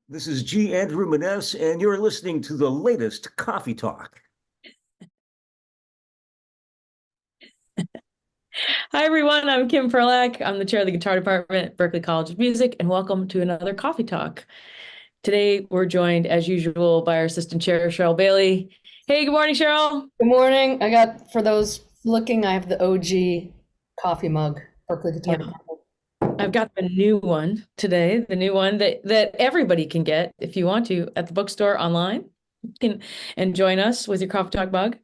This is G. Andrew Maness, and you're listening to the latest Coffee Talk. Hi, everyone. I'm Kim Perlack. I'm the chair of the guitar department at Berkeley College of Music, and welcome to another Coffee Talk. Today, we're joined, as usual, by our assistant chair, Cheryl Bailey. Hey, good morning, Cheryl. Good morning. For those looking, I have the OG coffee mug, Berkeley Guitar Yeah, Department. I've got the new one today, the new one that everybody can get if you want to at the bookstore online. And join us with your Coffee Talk mug.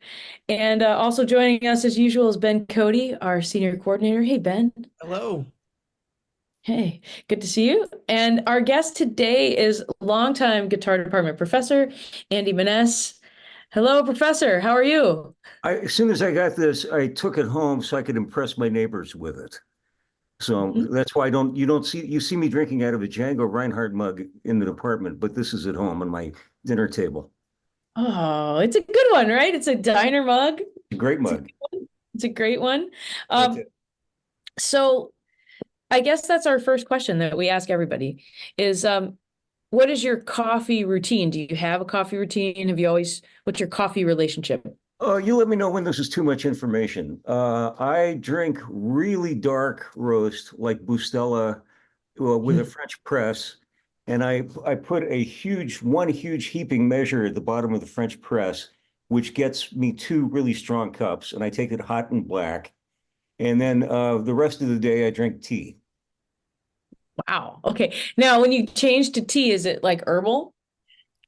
And also joining us, as usual, is Ben Cody, our senior coordinator. Hey, Ben. Hello. Hey, good to see you. And our guest today is longtime guitar department professor, Andy Maness. Hello, professor. How are you? As soon as I got this, I took it home so I could impress my neighbors with it. So Mhm. that's why you see me drinking out of a Django Reinhardt mug in the department, but this is at home on my dinner table. Oh, it's a good one, right? It's a diner mug. A great It's a, mug. it's a great one. That's Um, it. so I guess that's our first question that we ask everybody is what is your coffee routine? Do you have a coffee routine? What's your coffee relationship? Oh, you let me know when this is too much information. I drink really dark roast like Bustelo with a French press, and I put one huge heaping measure at the bottom of the French press, which gets me two really strong cups, and I take it hot and black. And then the rest of the day I drink tea. Wow. Okay. Now, when you change to tea, is it like herbal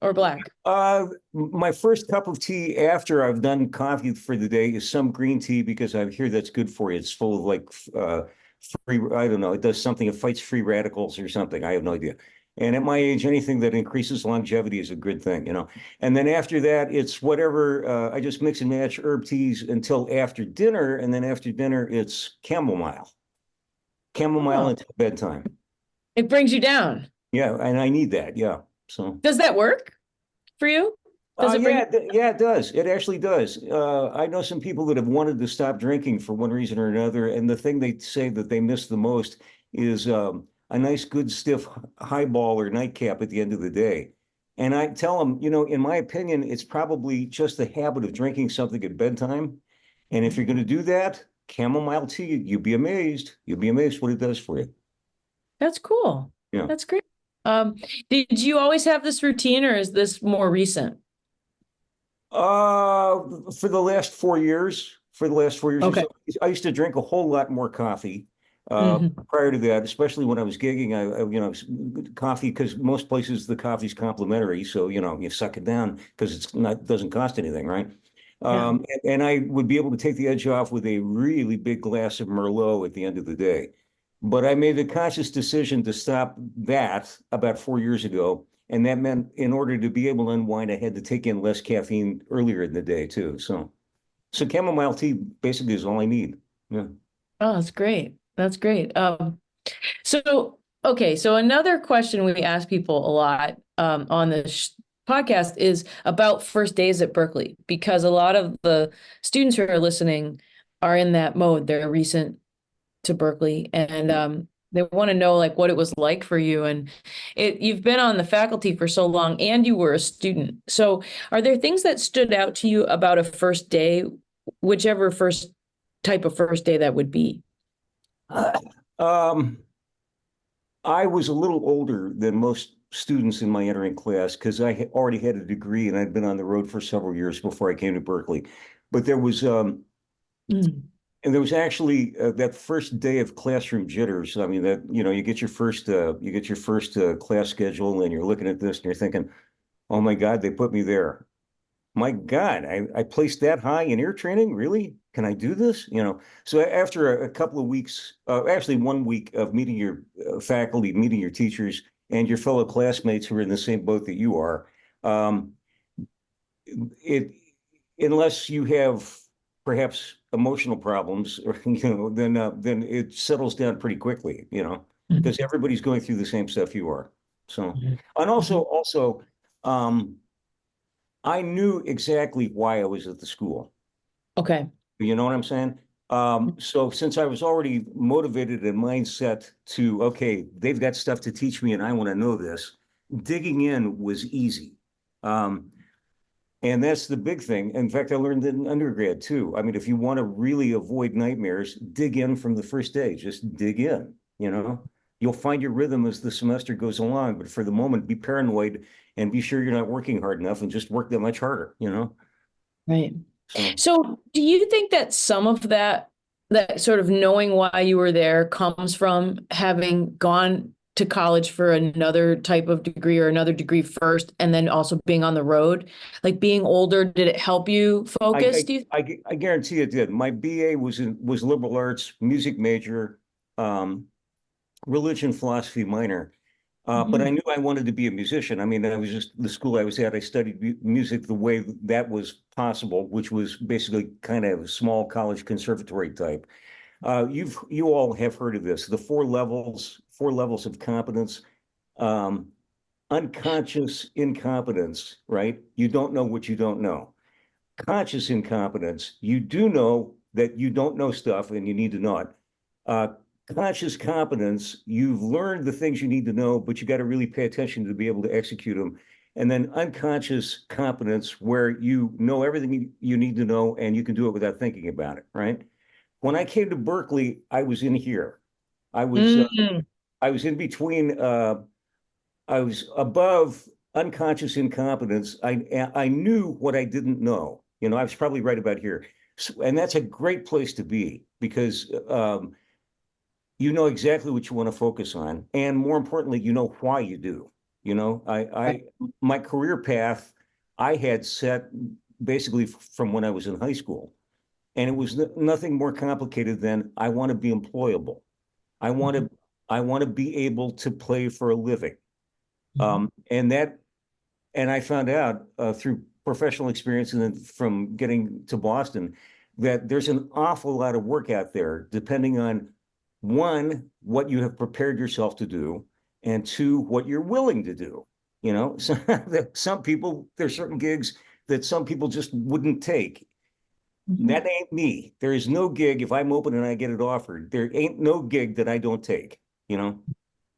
or black? My first cup of tea after I've done coffee for the day is some green tea because I hear that's good for you. It's full of like free, I don't know, it does something, it fights free radicals or something. I have no idea. And at my age, anything that increases longevity is a good thing. And then after that, it's whatever, I just mix and match herb teas until after dinner. And then after dinner, it's chamomile Oh, until bedtime. it brings you down. Yeah, and I need that. Yeah. So. Does that work for you? Does it bring you? Yeah, it does. It actually does. I know some people that have wanted to stop drinking for one reason or another, and the thing they say that they miss the most is a nice, good, stiff highball or nightcap at the end of the day. And I tell them, in my opinion, it's probably just the habit of drinking something at bedtime. And if you're going to do that, chamomile tea, you'd be amazed. You'll be amazed what it does for you. That's cool. Yeah. That's great. Um, did you always have this routine or is this more recent? For the last 4 years, or Okay. so, I used to drink a whole lot more coffee. Hmm. Prior to that, especially when I was gigging, coffee because most places the coffee's complimentary, so you suck it down because doesn't cost anything, right? Yeah. And I would be able to take the edge off with a really big glass of Merlot at the end of the day. But I made the conscious decision to stop that about 4 years ago. And that meant in order to be able to unwind, I had to take in less caffeine earlier in the day too. So chamomile tea basically is all I need. Yeah. Oh, that's great. That's great. So okay, so another question we ask people a lot on this podcast is about first days at Berkeley, because a lot of the students who are listening are in that mode. They're recent to Berkeley, and they want to know like what it was like for you. And you've been on the faculty for so long, and you were a student. So, are there things that stood out to you about a first day, whichever first type of first day that would be? Um, I was a little older than most students in my entering class because already had a degree and I'd been on the road for several years before I came to Berkeley. But Mm. there was actually that first day of classroom jitters. I mean, that you get your first class schedule, and you're looking at this and you're thinking, "Oh my God, they put me there. My God, I placed that high in ear training. Really? Can I do this?" So after a couple of weeks, actually 1 week of meeting your faculty, meeting your teachers, and your fellow classmates who are in the same boat that you are, um, it unless you have perhaps emotional problems, or then it settles down pretty quickly, because Mhm. everybody's going through the same stuff you are. So, Mhm. and Mhm. also, um, I knew exactly why I was at the school. Okay. You know what I'm saying? So since I was already motivated and mindset to, okay, they've got stuff to teach me and I want to know this, digging in was easy. And that's the big thing. In fact, I learned that in undergrad too. I mean, if you want to really avoid nightmares, dig in from the first day. Just dig in, you know. You'll find your rhythm as the semester goes along, but for the moment, be paranoid and be sure you're not working hard enough and just work that much harder, you know. Right. So So do you think that some of that sort of knowing why you were there comes from having gone to college for another type of degree or another degree first, and then also being on the road? Like being older, did it help you focus, I do you? I guarantee it did. My BA was liberal arts, music major, um, religion philosophy minor. But I Mhm. knew I wanted to be a musician. I mean, I was just the school I was at. I studied music the way that was possible, which was basically kind of a small college conservatory type. You all have heard of this, the four levels of competence. Um, Unconscious incompetence, right? You don't know what you don't know. Conscious incompetence, you do know that you don't know stuff and you need to know it. Uh, Conscious competence, you've learned the things you need to know, but you got to really pay attention to be able to execute them. And then unconscious competence, where you know everything you need to know and you can do it without thinking about it, right? When I came to Berkeley, I was in here. I was uh, Mm, I was in between. I was above unconscious incompetence. I knew what I didn't know. You know, I was probably right about here, and that's a great place to be because you know exactly what you want to focus on, and more importantly, you know why you do. You know, right. my career path I had set basically from when I was in high school, and it was nothing more complicated than I want to be employable. I want Mhm, to I want to be able to play for a living. mhm, And that and I found out through professional experience and then from getting to Boston that there's an awful lot of work out there, depending on one, what you have prepared yourself to do, and two, what you're willing to do. You know, so some people, there's certain gigs that some people just wouldn't take. mhm, That ain't me. There is no gig, if I'm open and I get it offered, there ain't no gig that I don't take, you know?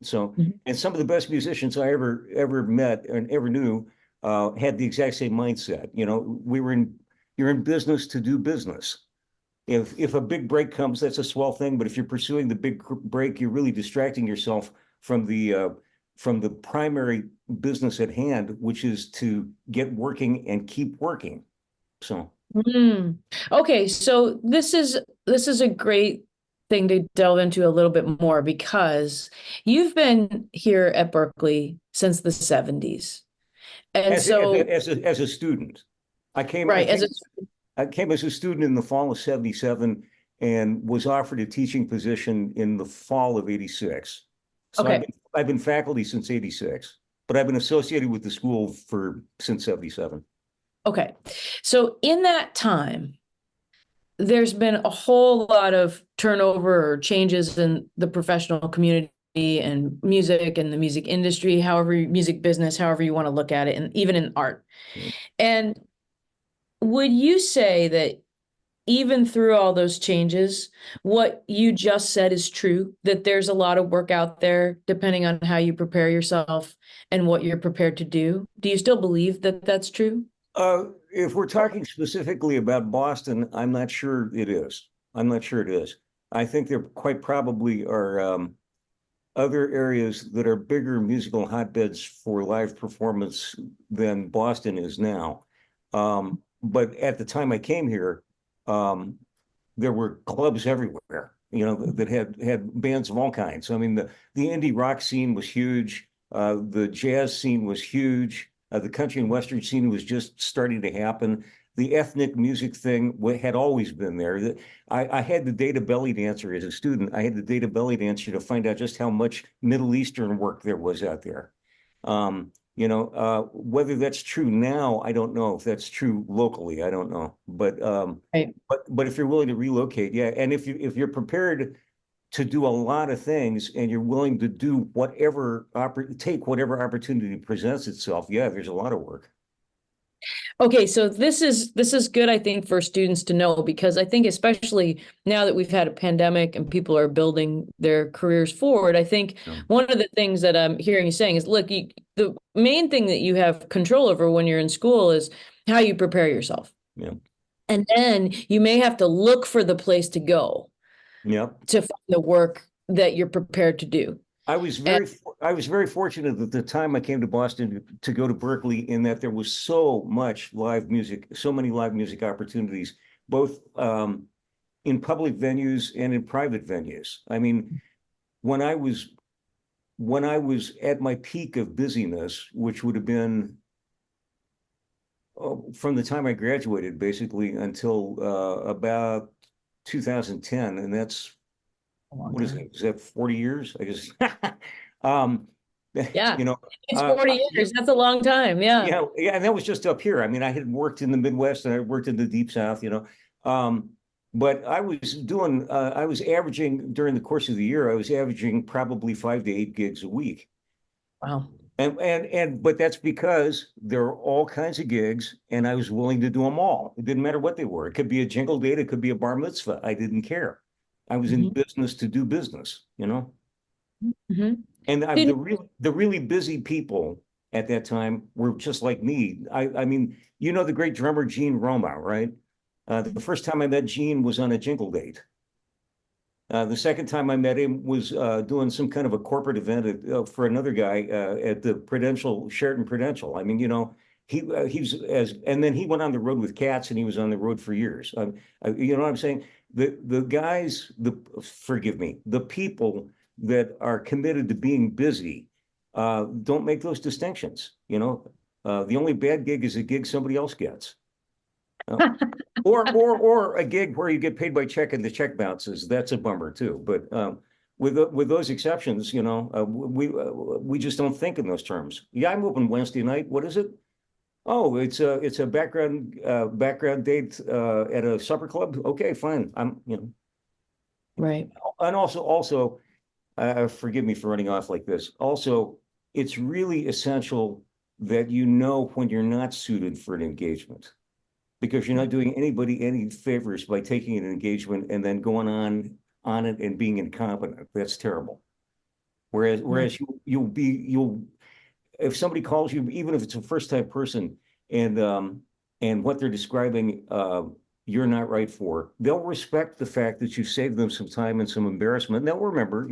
So, mhm. and some of the best musicians I ever met and ever knew had the exact same mindset. You know, you're in business to do business. If a big break comes, that's a swell thing. But if you're pursuing the big break, you're really distracting yourself from the primary business at hand, which is to get working and keep working. So, Mm. Okay, so this is a great thing to delve into a little bit more because you've been here at Berkeley since the 70s. And so, as a student, right, as a I came as a student in the fall of 77 and was offered a teaching position in the fall of 86. So okay, I've been faculty since 86, but I've been associated with the school for since 77. okay. So in that time, there's been a whole lot of turnover or changes in the professional community and music and the music industry, however, music business, however you want to look at it, and even in art. And would you say that even through all those changes, what you just said is true, that there's a lot of work out there depending on how you prepare yourself and what you're prepared to do? Do you still believe that that's true? If we're talking specifically about Boston, I'm not sure it is. I'm not sure it is. I think there quite probably are other areas that are bigger musical hotbeds for live performance than Boston is now. But at the time I came here, um, there were clubs everywhere, you know, that had bands of all kinds. I mean, the indie rock scene was huge. The jazz scene was huge. The country and western scene was just starting to happen. The ethnic music thing had always been there. I had to date a belly dancer as a student. I had to date a belly dancer to find out just how much Middle Eastern work there was out there. Whether that's true now, I don't know. If that's true locally, I don't know. Right. But if you're willing to relocate, yeah, and if you're prepared to do a lot of things and you're willing to do take whatever opportunity presents itself, yeah, there's a lot of work. Okay, so this is good, I think, for students to know, because I think especially now that we've had a pandemic and people are building their careers forward, I think Yeah. one of the things that I'm hearing you saying is, look, the main thing that you have control over when you're in school is how you prepare yourself. Yeah. And then you may have to look for the place to go Yep. to find the work that you're prepared to do. And I was very fortunate at the time I came to Boston to go to Berkeley, in that there was so much live music, so many live music opportunities, both in public venues and in private venues. I mean, when I was at my peak of busyness, which would have been from the time I graduated, basically until about 2010, and that's a long what is time. it? Is that 40 years? I guess. um, Yeah, you know, it's 40 years. That's a long time. Yeah. yeah, and that was just up here. I mean, I had worked in the Midwest and I worked in the Deep South, but I was averaging during the course of the year, I was averaging probably 5 to 8 gigs a week. Wow. But that's because there are all kinds of gigs, and I was willing to do them all. It didn't matter what they were. It could be a jingle date, it could be a bar mitzvah. I didn't care. I was in Hmm. business to do business. Hmm. And Did the really busy people at that time were just like me. I mean, the great drummer Gene Roma, right? The first time I met Gene was on a jingle date. The second time I met him was doing some kind of a corporate event for another guy at the Sheraton Prudential. I mean, and then he went on the road with Cats, and he was on the road for years. You know what I'm saying? The guys, forgive me, the people that are committed to being busy don't make those distinctions. The only bad gig is a gig somebody else gets. Or a gig where you get paid by check and the check bounces. That's a bummer too. But with those exceptions, we just don't think in those terms. Yeah, I'm open Wednesday night. What is it? Oh, it's a background date at a supper club. Okay, fine. Right. And also, forgive me for running off like this. Also, it's really essential that you know when you're not suited for an engagement, because you're not doing anybody any favors by taking an engagement and then going on it and being incompetent. That's terrible. Right. Whereas you'll if somebody calls you, even if it's a first time person, and what they're describing you're not right for, they'll respect the fact that you saved them some time and some embarrassment. And they'll remember,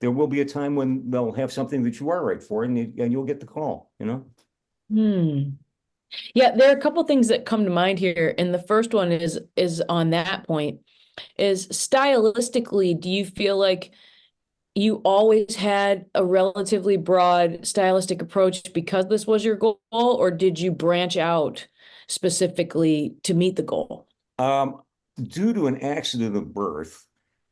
there will be a time when they'll have something that you are right for, and you'll get the call. Hmm. Yeah, there are a couple things that come to mind here, and the first one is on that point. Is stylistically, do you feel like you always had a relatively broad stylistic approach because this was your goal, or did you branch out specifically to meet the goal? Um, Due to an accident of birth,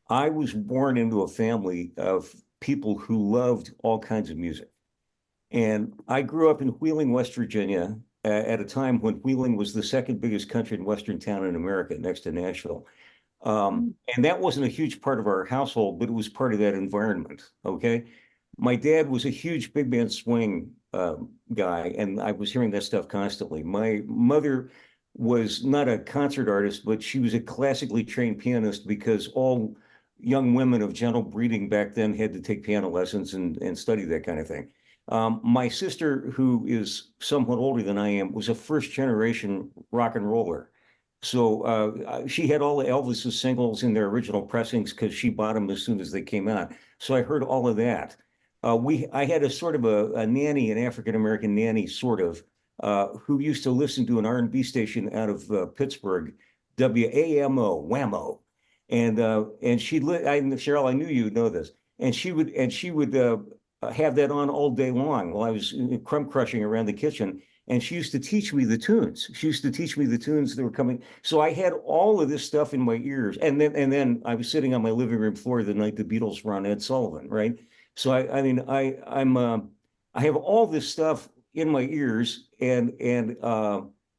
I was born into a family of people who loved all kinds of music. And I grew up in Wheeling, West Virginia, at a time when Wheeling was the second biggest country and western town in America, next to Nashville. And that wasn't a huge part of our household, but it was part of that environment. Okay. My dad was a huge big band swing guy, and I was hearing that stuff constantly. My mother was not a concert artist, but she was a classically trained pianist, because all young women of gentle breeding back then had to take piano lessons and study that kind of thing. My sister, who is somewhat older than I am, was a first generation rock and roller. So she had all of Elvis's singles in their original pressings because she bought them as soon as they came out. So I heard all of that. I had a sort of a nanny, an African American nanny, sort of, who used to listen to an R&B station out of Pittsburgh, WAMO, Whammo, and Cheryl, I knew you'd know this, and she would have that on all day long while I was crumb crushing around the kitchen. And she used to teach me the tunes. She used to teach me the tunes that were coming. So I had all of this stuff in my ears. And then I was sitting on my living room floor the night the Beatles were on Ed Sullivan, right? So I mean, I have all this stuff in my ears, and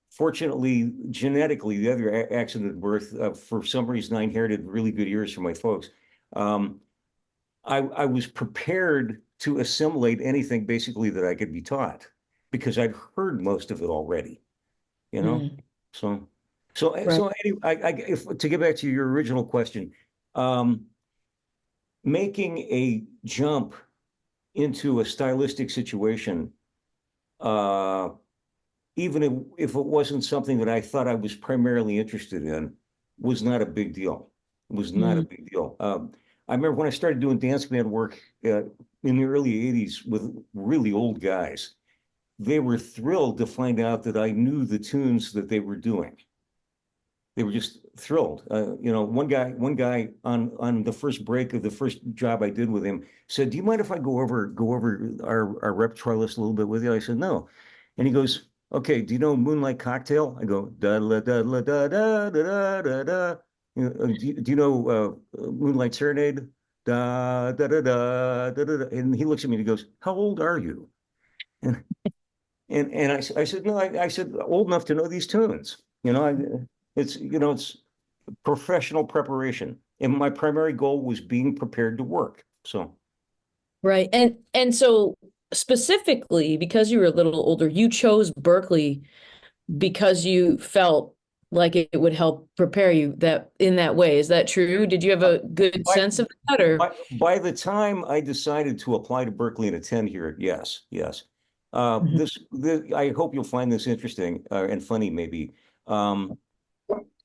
fortunately, genetically, the other accident of birth, for some reason, I inherited really good ears from my folks. Um, I was prepared to assimilate anything basically that I could be taught, because I'd heard most of it already. you know? Mm. So, Right. anyway, if to get back to your original question, um, making a jump into a stylistic situation, uh, even if it wasn't something that I thought I was primarily interested in, was not a big deal. It was not a Mm. big deal. I remember when I started doing dance band work in the early 80s with really old guys, they were thrilled to find out that I knew the tunes that they were doing. They were just thrilled. One guy on the first break of the first job I did with him said, "Do you mind if I go over our repertoire list a little bit with you?" I said, "No," and he goes, "Okay, do you know Moonlight Cocktail?" I go, "Da da da da da da da da da." Do you know Moonlight Serenade? Da da da da da da. And he looks at me and he goes, "How old are you?" And I said, no, I said, old enough to know these tunes. It's professional preparation. And my primary goal was being prepared to work. So Right. And so specifically because you were a little older, you chose Berkeley because you felt like it would help prepare you that in that way. Is that true? Did you have uh, a good by, sense of that or? by the time I decided to apply to Berkeley and attend here, yes, yes. Mhm. I hope you'll find this interesting and funny, maybe. Um,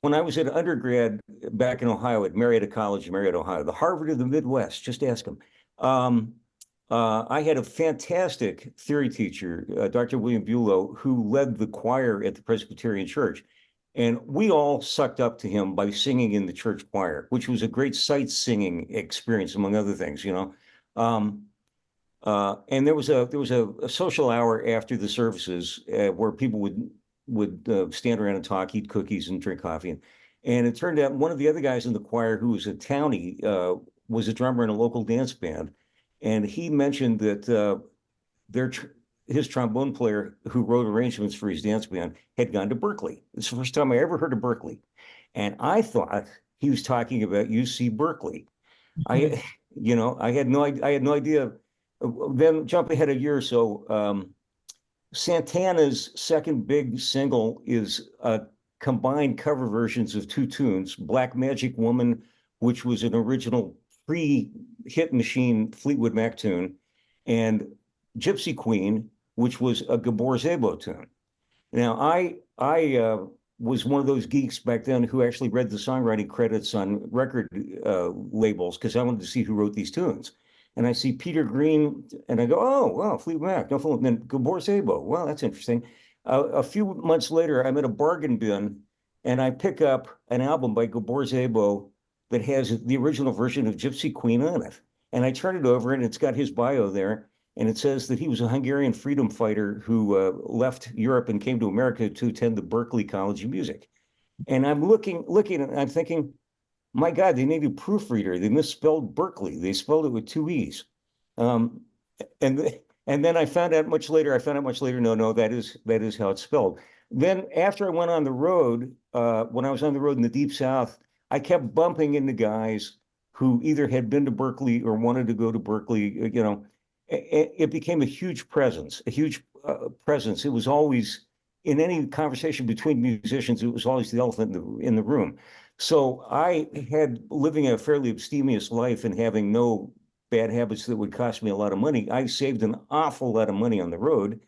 when I was at undergrad back in Ohio at Marietta College, Marietta, Ohio, the Harvard of the Midwest, just ask them. Um, I had a fantastic theory teacher, Dr. William Bulow, who led the choir at the Presbyterian Church. And we all sucked up to him by singing in the church choir, which was a great sight singing experience, among other things, you know. Um, and there was a social hour after the services where people would stand around and talk, eat cookies, and drink coffee. And it turned out one of the other guys in the choir, who was a townie, was a drummer in a local dance band, and he mentioned that their tr his trombone player, who wrote arrangements for his dance band, had gone to Berkeley. It's the first time I ever heard of Berkeley, and I thought he was talking about UC Berkeley. Mhm. I had no idea. Then jump ahead a year or so. Santana's second big single is combined cover versions of two tunes: "Black Magic Woman," which was an original pre-hit machine Fleetwood Mac tune, and "Gypsy Queen," which was a Gabor Szabo tune. Now, I was one of those geeks back then who actually read the songwriting credits on record labels because I wanted to see who wrote these tunes. And I see Peter Green, and I go, "Oh, wow, Fleetwood Mac, no Fleetwood." And then Gabor Szabo. Well, that's interesting. A few months later, I'm at a bargain bin, and I pick up an album by Gabor Szabo that has the original version of Gypsy Queen on it. And I turn it over, and it's got his bio there, and it says that he was a Hungarian freedom fighter who left Europe and came to America to attend the Berklee College of Music. And I'm looking, and I'm thinking, my God, they needed a proofreader. They misspelled Berkeley. They spelled it with two E's. Um, and then I found out much later. No, no, that is how it's spelled. Then after I went on the road, when I was on the road in the Deep South, I kept bumping into guys who either had been to Berkeley or wanted to go to Berkeley. It became a huge presence, a huge presence. It was always in any conversation between musicians, it was always the elephant in the room. So I had living a fairly abstemious life and having no bad habits that would cost me a lot of money. I saved an awful lot of money on the road,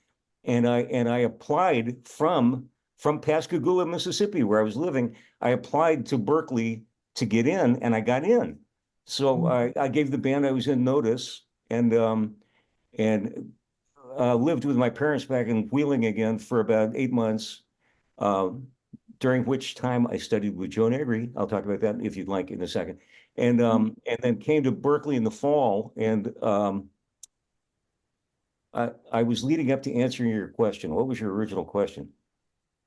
and I applied from Pascagoula, Mississippi, where I was living. I applied to Berkeley to get in, and I got in. So I gave the band I was in notice, and lived with my parents back in Wheeling again for about 8 months. Um, during which time I studied with Joan Negri. I'll talk about that if you'd like in a second. And then came to Berkeley in the fall, and I was leading up to answering your question. What was your original question?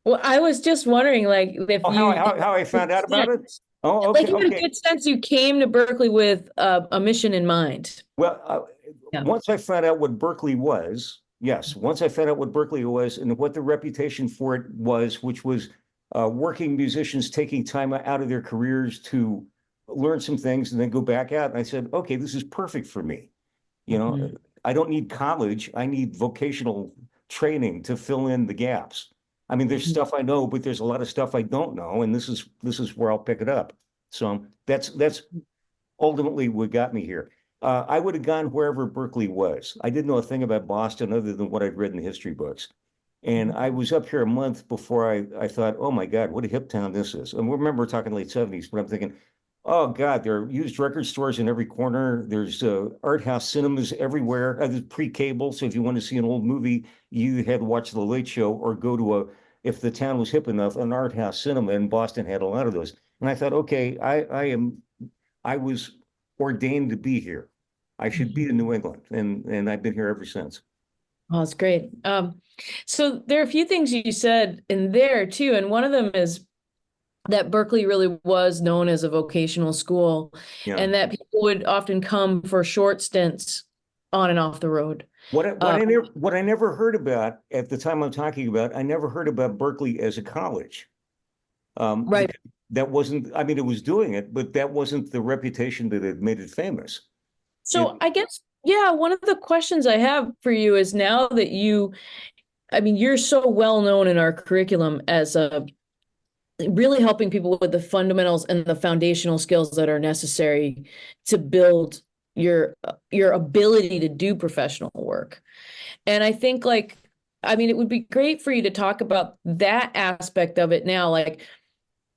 Well, I was just wondering, like, if Oh, you, how I found out about it? Oh, like, okay, you had a okay. good sense you came to Berkeley with a mission in mind. Well, Yeah. once I found out what Berkeley was, yes, once I found out what Berkeley was and what the reputation for it was, which was working musicians taking time out of their careers to learn some things and then go back out. And I said, okay, this is perfect for me. You know, Mhm. I don't need college. I need vocational training to fill in the gaps. I mean, there's stuff I know, but there's a lot of stuff I don't know, and this is where I'll pick it up. So that's ultimately what got me here. I would have gone wherever Berkeley was. I didn't know a thing about Boston other than what I'd read in the history books. And I was up here a month before I thought, oh my God, what a hip town this is. And remember, we're talking late 70s, but I'm thinking, oh God, there are used record stores in every corner. There's art house cinemas everywhere. There's pre-cable. So if you want to see an old movie, you had to watch The Late Show or go to if the town was hip enough, an art house cinema. And Boston had a lot of those. And I thought, okay, I was ordained to be here. I should be in New England. And I've been here ever since. Oh, that's great. So there are a few things you said in there too, and one of them is that Berkeley really was known as a vocational school, Yeah. and that people would often come for short stints on and off the road. What I never heard about at the time I'm talking about, I never heard about Berkeley as a college. Right. That wasn't, I mean, it was doing it, but that wasn't the reputation that had made it famous. So I guess, yeah, one of the questions I have for you is now that I mean, you're so well known in our curriculum as really helping people with the fundamentals and the foundational skills that are necessary to build your ability to do professional work. And I think I mean, it would be great for you to talk about that aspect of it now, like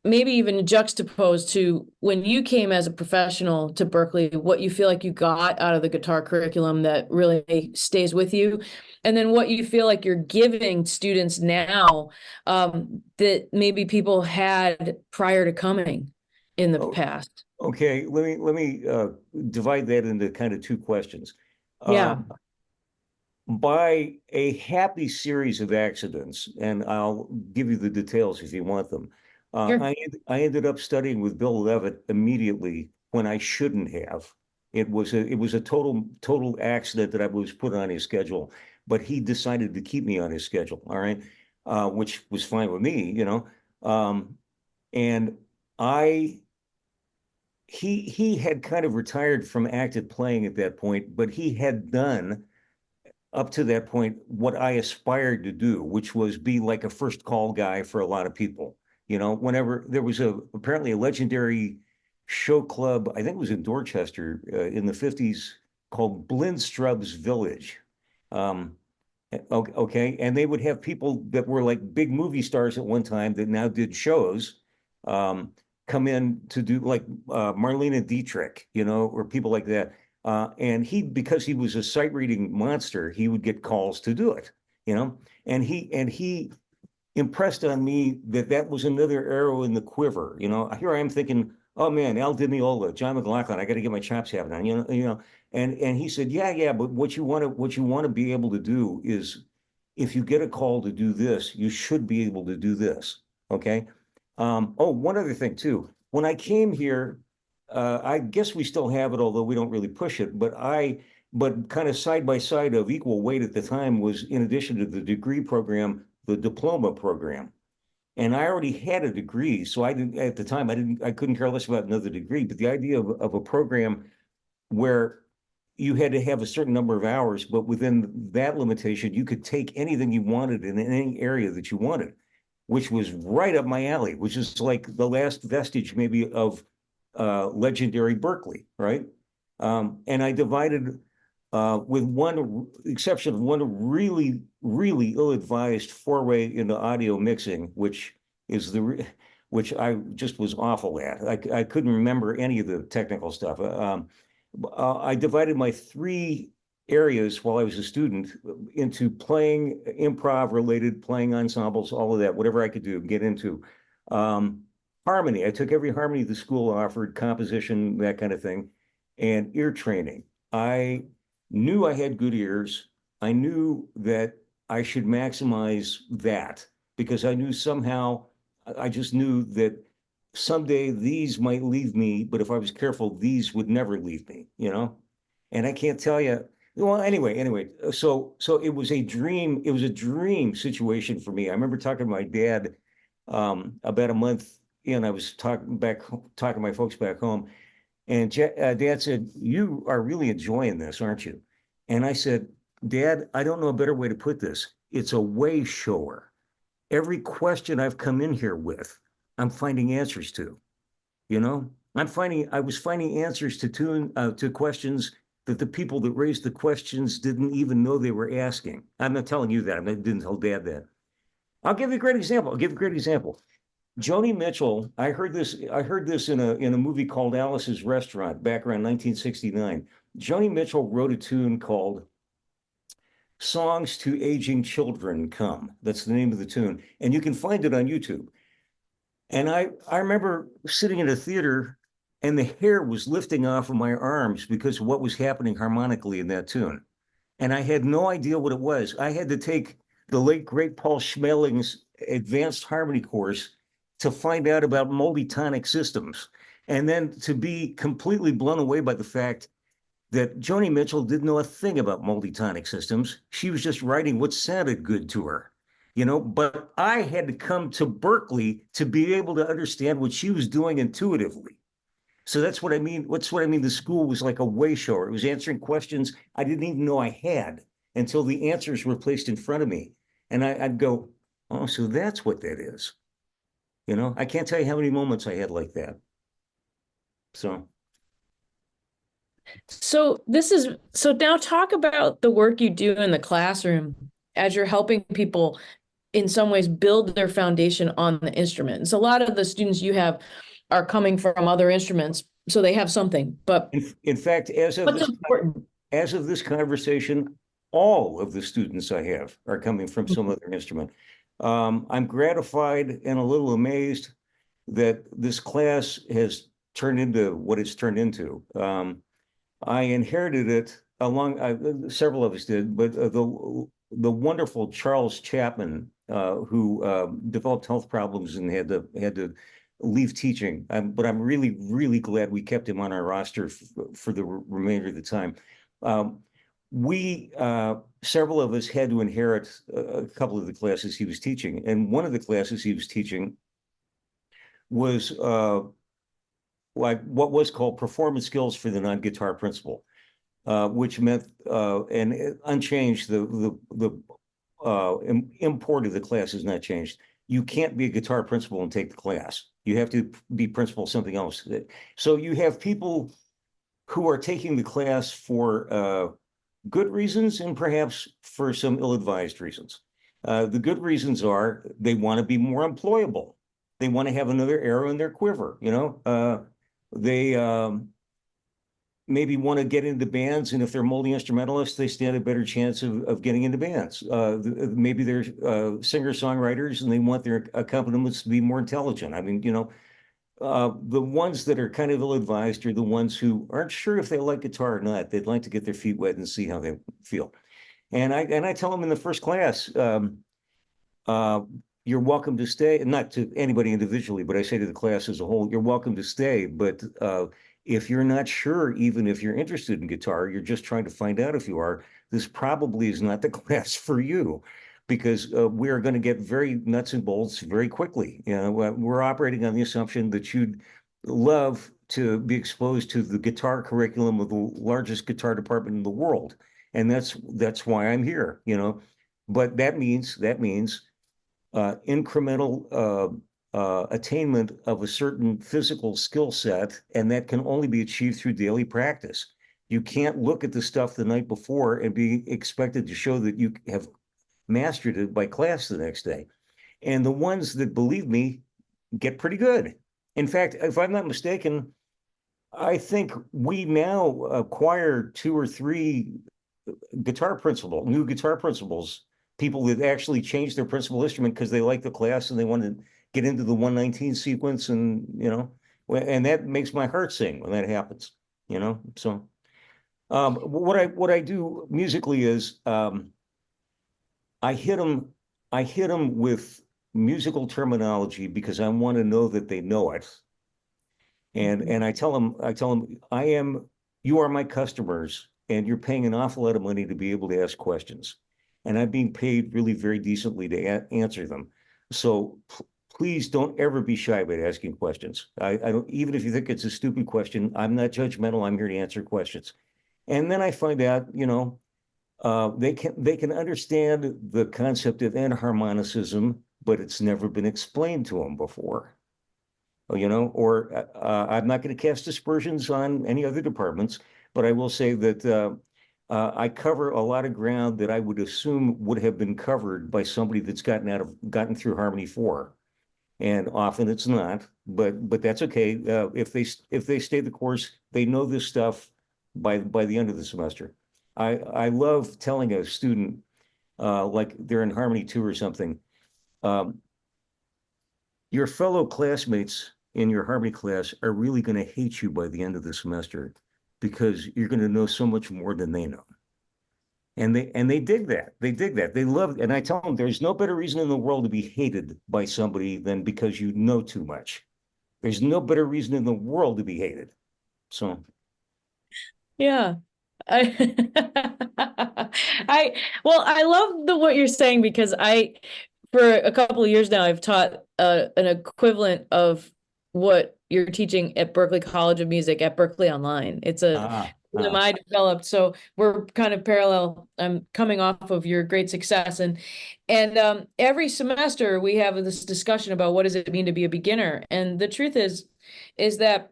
maybe even juxtaposed to when you came as a professional to Berkeley, what you feel like you got out of the guitar curriculum that really stays with you, and then what you feel like you're giving students now that maybe people had prior to coming in the past. Okay, let me divide that into kind of two questions. Yeah. By a happy series of accidents, and I'll give you the details if you want them. Sure. I ended up studying with Bill Levitt immediately when I shouldn't have. It was a total accident that I was put on his schedule, but he decided to keep me on his schedule. All right, which was fine with me, you know. And I he had kind of retired from active playing at that point, but he had done up to that point what I aspired to do, which was be like a first call guy for a lot of people. You know, whenever there was apparently a legendary show club, I think it was in Dorchester in the 50s called Blindstrub's Village. Um, okay, and they would have people that were like big movie stars at one time that now did shows come in to do like Marlene Dietrich, you know, or people like that. And because he was a sight reading monster, he would get calls to do it, you know, and he impressed on me that was another arrow in the quiver. You know, here I am thinking, oh man, Al Di Meola, John McLaughlin, I got to get my chops having on, you know, and he said, yeah, but what you want to be able to do is, if you get a call to do this, you should be able to do this. Okay. Oh, one other thing too. When I came here, I guess we still have it, although we don't really push it. But kind of side by side of equal weight at the time was, in addition to the degree program, the diploma program. And I already had a degree, so I didn't at the time. I couldn't care less about another degree. But the idea of a program where you had to have a certain number of hours, but within that limitation, you could take anything you wanted in any area that you wanted, which was right up my alley, which is like the last vestige maybe of legendary Berkeley, right? And I divided, with one exception of one really, really ill-advised foray into audio mixing, which I just was awful at. I couldn't remember any of the technical stuff. I divided my three areas while I was a student into playing improv related, playing ensembles, all of that, whatever I could do, get into. Harmony. I took every harmony the school offered, composition, that kind of thing, and ear training. I knew I had good ears. I knew that I should maximize that because I knew somehow, I just knew that someday these might leave me, but if I was careful, these would never leave me, you know? And I can't tell you. Well, anyway, so it was a dream situation for me. I remember talking to my dad about a month in. I was talking to my folks back home, and Dad said, "You are really enjoying this, aren't you?" And I said, "Dad, I don't know a better way to put this. It's a way shower." every question I've come in here with, I'm finding answers to. I was finding answers to questions that the people that raised the questions didn't even know they were asking. I'm not telling you that. I didn't tell Dad that. I'll give you a great example. Joni Mitchell, I heard this in a movie called Alice's Restaurant back around 1969. Joni Mitchell wrote a tune called Songs to Aging Children Come. That's the name of the tune. And you can find it on YouTube. And I remember sitting in a theater and the hair was lifting off of my arms because of what was happening harmonically in that tune. And I had no idea what it was. I had to take the late, great Paul Schmeling's advanced harmony course to find out about multi-tonic systems. And then to be completely blown away by the fact that Joni Mitchell didn't know a thing about multi-tonic systems. She was just writing what sounded good to her. But I had to come to Berkeley to be able to understand what she was doing intuitively. So that's what I mean. What's what I mean? The school was like a way shower. It was answering questions I didn't even know I had until the answers were placed in front of me. And I'd go, oh, so that's what that is. I can't tell you how many moments I had like that. So now talk about the work you do in the classroom as you're helping people in some ways build their foundation on the instrument. So a lot of the students you have are coming from other instruments, so they have something. But in fact, as of this conversation, all of the students I have are coming from some other instrument. I'm gratified and a little amazed that this class has turned into what it's turned into. I inherited it several of us did, but the wonderful Charles Chapman, who developed health problems and had to leave teaching. But I'm really, really glad we kept him on our roster for the remainder of the time. Several of us had to inherit a couple of the classes he was teaching. And one of the classes he was teaching was like what was called performance skills for the non-guitar principal, which meant, and unchanged, the import of the class has not changed. You can't be a guitar principal and take the class. You have to be principal something else. So you have people who are taking the class for good reasons and perhaps for some ill-advised reasons. The good reasons are they want to be more employable. They want to have another arrow in their quiver. They maybe want to get into bands, and if they're multi-instrumentalists, they stand a better chance of getting into bands. Maybe they're singer-songwriters and they want their accompaniments to be more intelligent. I mean, the ones that are kind of ill-advised are the ones who aren't sure if they like guitar or not. They'd like to get their feet wet and see how they feel. And I tell them in the first class, you're welcome to stay, not to anybody individually, but I say to the class as a whole, you're welcome to stay. But if you're not sure, even if you're interested in guitar, you're just trying to find out if you are, this probably is not the class for you, because we are going to get very nuts and bolts very quickly. We're operating on the assumption that you'd love to be exposed to the guitar curriculum of the largest guitar department in the world. And that's why I'm here, But that means incremental attainment of a certain physical skill set, and that can only be achieved through daily practice. You can't look at the stuff the night before and be expected to show that you have mastered it by class the next day. And the ones that believe me get pretty good. In fact, if I'm not mistaken, I think we now acquire 2 or 3 new guitar principals, people that actually change their principal instrument because they like the class and they want to get into the 119 sequence, and and that makes my heart sing when that happens. So what I do musically is I hit them with musical terminology because I want to know that they know it. And I tell them, you are my customers and you're paying an awful lot of money to be able to ask questions. And I'm being paid really very decently to answer them. So please don't ever be shy about asking questions. I don't, even if you think it's a stupid question, I'm not judgmental. I'm here to answer questions. And then I find out, they can understand the concept of enharmonicism but it's never been explained to them before. You know, or I'm not going to cast aspersions on any other departments, but I will say that I cover a lot of ground that I would assume would have been covered by somebody that's gotten through Harmony 4. And often it's not, but that's okay. If they stay the course, they know this stuff by the end of the semester. I love telling a student like they're in Harmony 2 or something. Um, your fellow classmates in your Harmony class are really going to hate you by the end of the semester because you're going to know so much more than they know. And they dig that. They dig that. They love, and I tell them there's no better reason in the world to be hated by somebody than because you know too much. There's no better reason in the world to be hated. So Yeah. I I love what you're saying because for a couple of years now I've taught an equivalent of what you're teaching at Berkeley College of Music at Berkeley Online. It's a system I developed, so we're kind of parallel. I'm coming off of your great success, and every semester we have this discussion about what does it mean to be a beginner. And the truth is that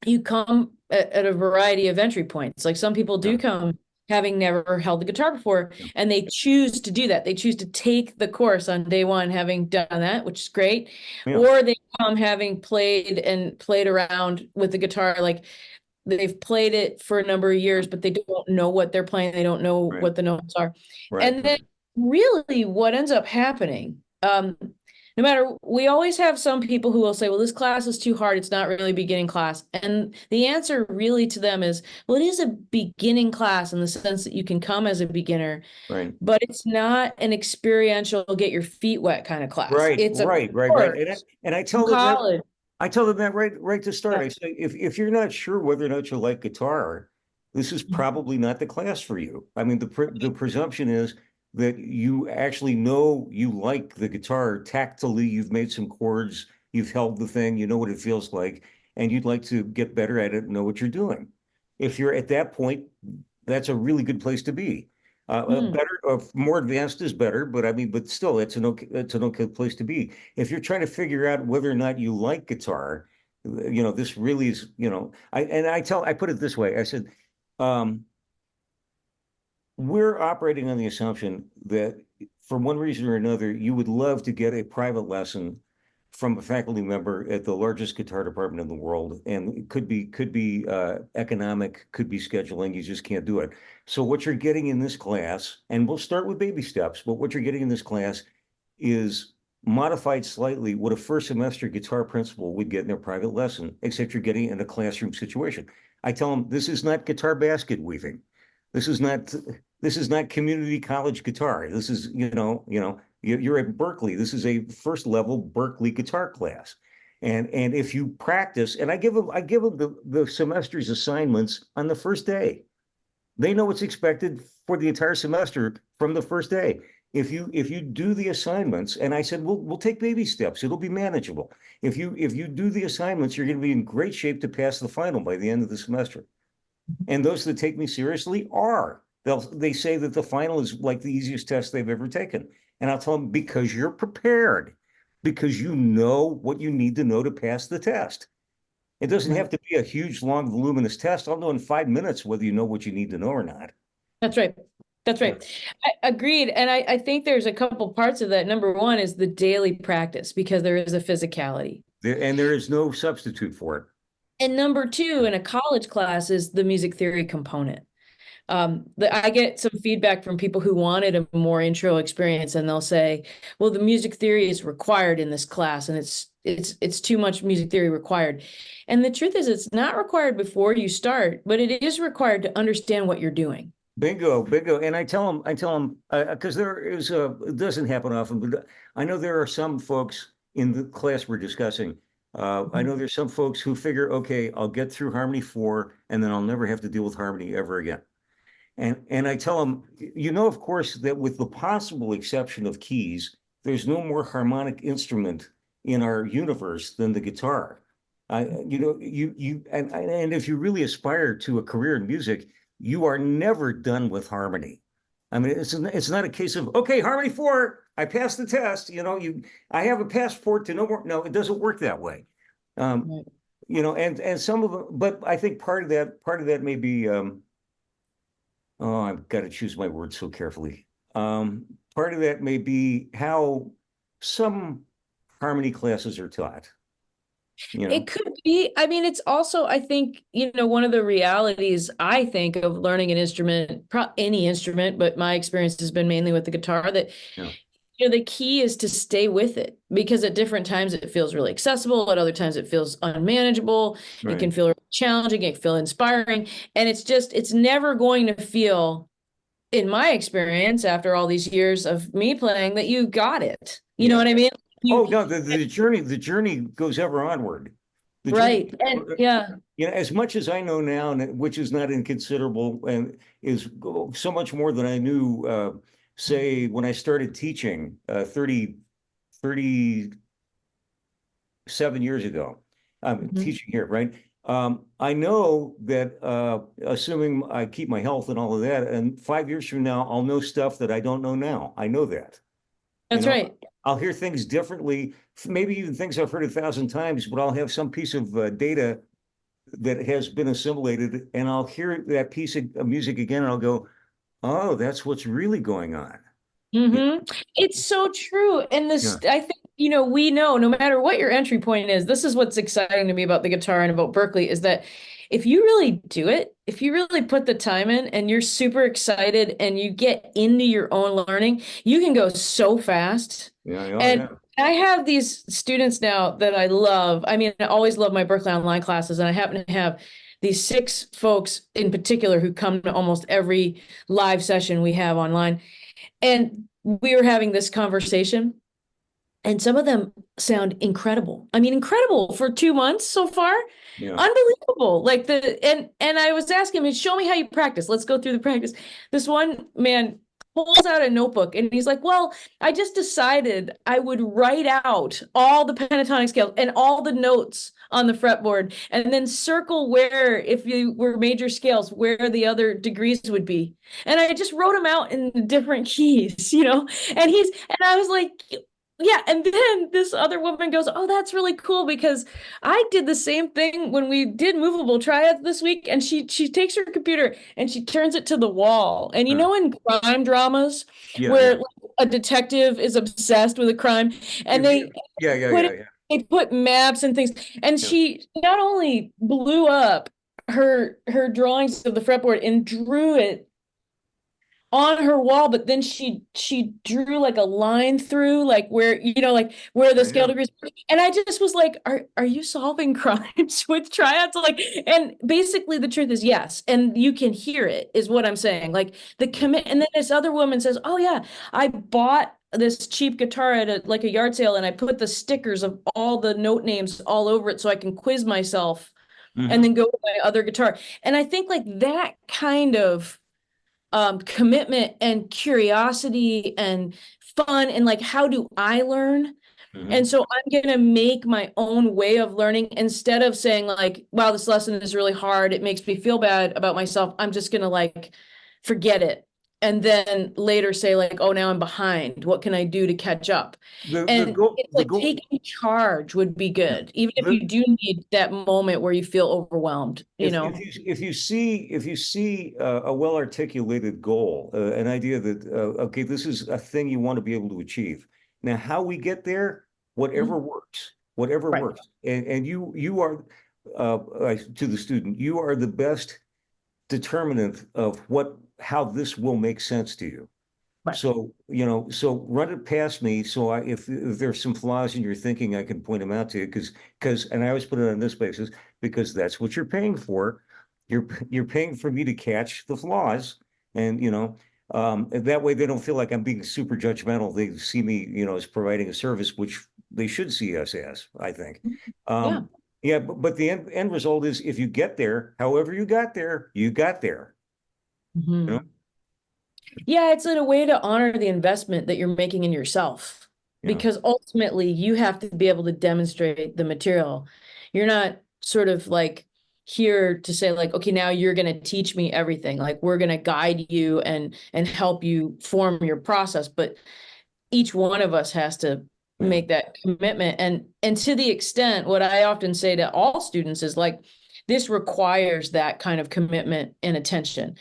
you come at a variety of entry points. Like some people do come having never held the guitar before, and they choose to do that. They choose to take the course on day one, having done that, which is great. Yeah. Or they come having played around with the guitar, like they've played it for a number of years, but they don't know what they're playing. They don't know what the notes are. And then really what ends up happening, no matter, we always have some people who will say, well, this class is too hard. It's not really a beginning class. And the answer really to them is, well, it is a beginning class in the sense that you can come as a beginner, but it's not an experiential, get your feet wet kind of class. It's right. And I tell them that, right to start. I say, if you're not sure whether or not you like guitar, this is probably not the class for you. I mean, the presumption is that you actually know you like the guitar tactily, you've made some chords, you've held the thing, you know what it feels like, and you'd like to get better at it and know what you're doing. If you're at that point, that's a really good place to be. More advanced is better, but I mean, but still, it's an okay place to be. If you're trying to figure out whether or not you like guitar, you know, this really is, you know, I put it this way. I said, we're operating on the assumption that for one reason or another, you would love to get a private lesson from a faculty member at the largest guitar department in the world. And it could be economic, could be scheduling, you just can't do it. So what you're getting in this class, and we'll start with baby steps, but what you're getting in this class is modified slightly what a first semester guitar principal would get in their private lesson, except you're getting it in a classroom situation. I tell them, this is not guitar basket weaving. This is not community college guitar. This is, you're at Berkeley. This is a first level Berkeley guitar class. And if you practice, and I give them the semester's assignments on the first day. They know what's expected for the entire semester from the first day. If you do the assignments, and I said, we'll take baby steps, it'll be manageable. If you do the assignments, you're going to be in great shape to pass the final by the end of the semester. And those that take me seriously they say that the final is like the easiest test they've ever taken. And I'll tell them, because you're prepared, because you know what you need to know to pass the test. It doesn't have to be a huge, long, voluminous test. I'll know in 5 minutes whether you know what you need to know or not. That's right. That's right. Agreed. And I think there's a couple parts of that. Number one is the daily practice, because there is a physicality. And there is no substitute for it. And number two, in a college class, is the music theory component. I get some feedback from people who wanted a more intro experience, and they'll say, well, the music theory is required in this class, and it's too much music theory required. And the truth is, it's not required before you start, but it is required to understand what you're doing. Bingo. And I tell them, because it doesn't happen often, but I know there are some folks in the class we're discussing. I know there's some folks who figure, okay, I'll get through Harmony 4 and then I'll never have to deal with harmony ever again. And I tell them, of course, that with the possible exception of keys, there's no more harmonic instrument in our universe than the guitar. And if you really aspire to a career in music, you are never done with harmony. I mean, it's not a case of, okay, Harmony 4, I passed the test, I have a passport to no more. No, it doesn't work that way. Right. And some of them, but I think part of that may be, oh, I've got to choose my words so carefully. Part of that may be how some harmony classes are taught, It could be. I mean, it's also, I think, one of the realities I think of learning an instrument, any instrument, but my experience has been mainly with the guitar, that Yeah. the key is to stay with it, because at different times it feels really accessible. At other times it feels unmanageable. It can Right. feel challenging. It can feel inspiring. And it's never going to feel, in my experience, after all these years of me playing, that you got it. You know Yeah. what I mean? Oh no, the journey goes ever onward. The journey, Right. And yeah. as much as I know now, and which is not inconsiderable, and is so much more than I knew, say when I started teaching 37 years ago. I'm Mhm. teaching here, right? I know that, assuming I keep my health and all of that, and 5 years from now, I'll know stuff that I don't know now. I know that. You That's know, right. I'll hear things differently, maybe even things I've heard 1,000 times, but I'll have some piece of data that has been assimilated, and I'll hear that piece of music again, and I'll go, "Oh, that's what's really going on." Yeah, It's so true. And yeah, I think, we know no matter what your entry point is, this is what's exciting to me about the guitar and about Berklee, is that if you really do it, if you really put the time in and you're super excited and you get into your own learning, you can go so fast. yeah, oh, And yeah. I have these students now that I love. I mean, I always love my Berklee online classes, and I happen to have these 6 folks in particular who come to almost every live session we have online. And we were having this conversation, and some of them sound incredible. I mean, incredible for 2 months so far. Yeah. Unbelievable. Like and I was asking him, show me how you practice. Let's go through the practice. This one man pulls out a notebook and he's like, well, I just decided I would write out all the pentatonic scales and all the notes on the fretboard and then circle where, if you were major scales, where the other degrees would be. And I just wrote them out in different keys, and I was like, yeah. And then this other woman goes, oh, that's really cool, because I did the same thing when we did movable triads this week. And she takes her computer and she turns it to the wall. And Huh. in crime dramas Yeah, where yeah. like, a detective is obsessed with a crime, and Yeah, yeah, put yeah, it, they put maps and things. And yeah. she not only blew up her drawings of the fretboard and drew it on her wall, but then she drew like a line through, like where like where the I scale know. degrees. And I just was like, are you solving crimes with triads? Like, and basically the truth is yes, and you can hear it, is what I'm saying. Like the Yeah. commit. And then this other woman says, oh yeah, I bought this cheap guitar at a yard sale, and I put the stickers of all the note names all over it so I can quiz myself and Hmm. then go to my other guitar. And I think like that kind of commitment and curiosity and fun, and like, how do I learn? And Hmm. so I'm going to make my own way of learning, instead of saying like, wow, this lesson is really hard, it makes me feel bad about myself. I'm just going to like forget it. And then later say like, oh, now I'm behind. What can I do to catch up? The And goal, it's the like goal, taking charge would be yeah. good, even if you The, do need that moment where you feel overwhelmed, if you see a well-articulated goal, an idea that, okay, this is a thing you want to be able to achieve. Now, how we get there, whatever Mhm. works, whatever Right. works. And you are, to the student, you are the best determinant of how this will make sense to you. Right. So run it past me. So if there's some flaws in your thinking, I can point them out to you, and I always put it on this basis, because that's what you're paying for. You're paying for me to catch the flaws, and and that way they don't feel like I'm being super judgmental. They see me, as providing a service, which they should see us as, I think. Yeah. Yeah, but the end result is, if you get there, however you got there, you got there. You know? Mhm. Yeah, it's in a way to honor the investment that you're making in yourself, Yeah. because ultimately you have to be able to demonstrate the material. You're not sort of like here to say like, okay, now you're going to teach me everything. Like we're going to guide you and help you form your process, but each one of us has to make that commitment. And to the extent, what I often say to all students is like, this requires that kind of commitment and attention.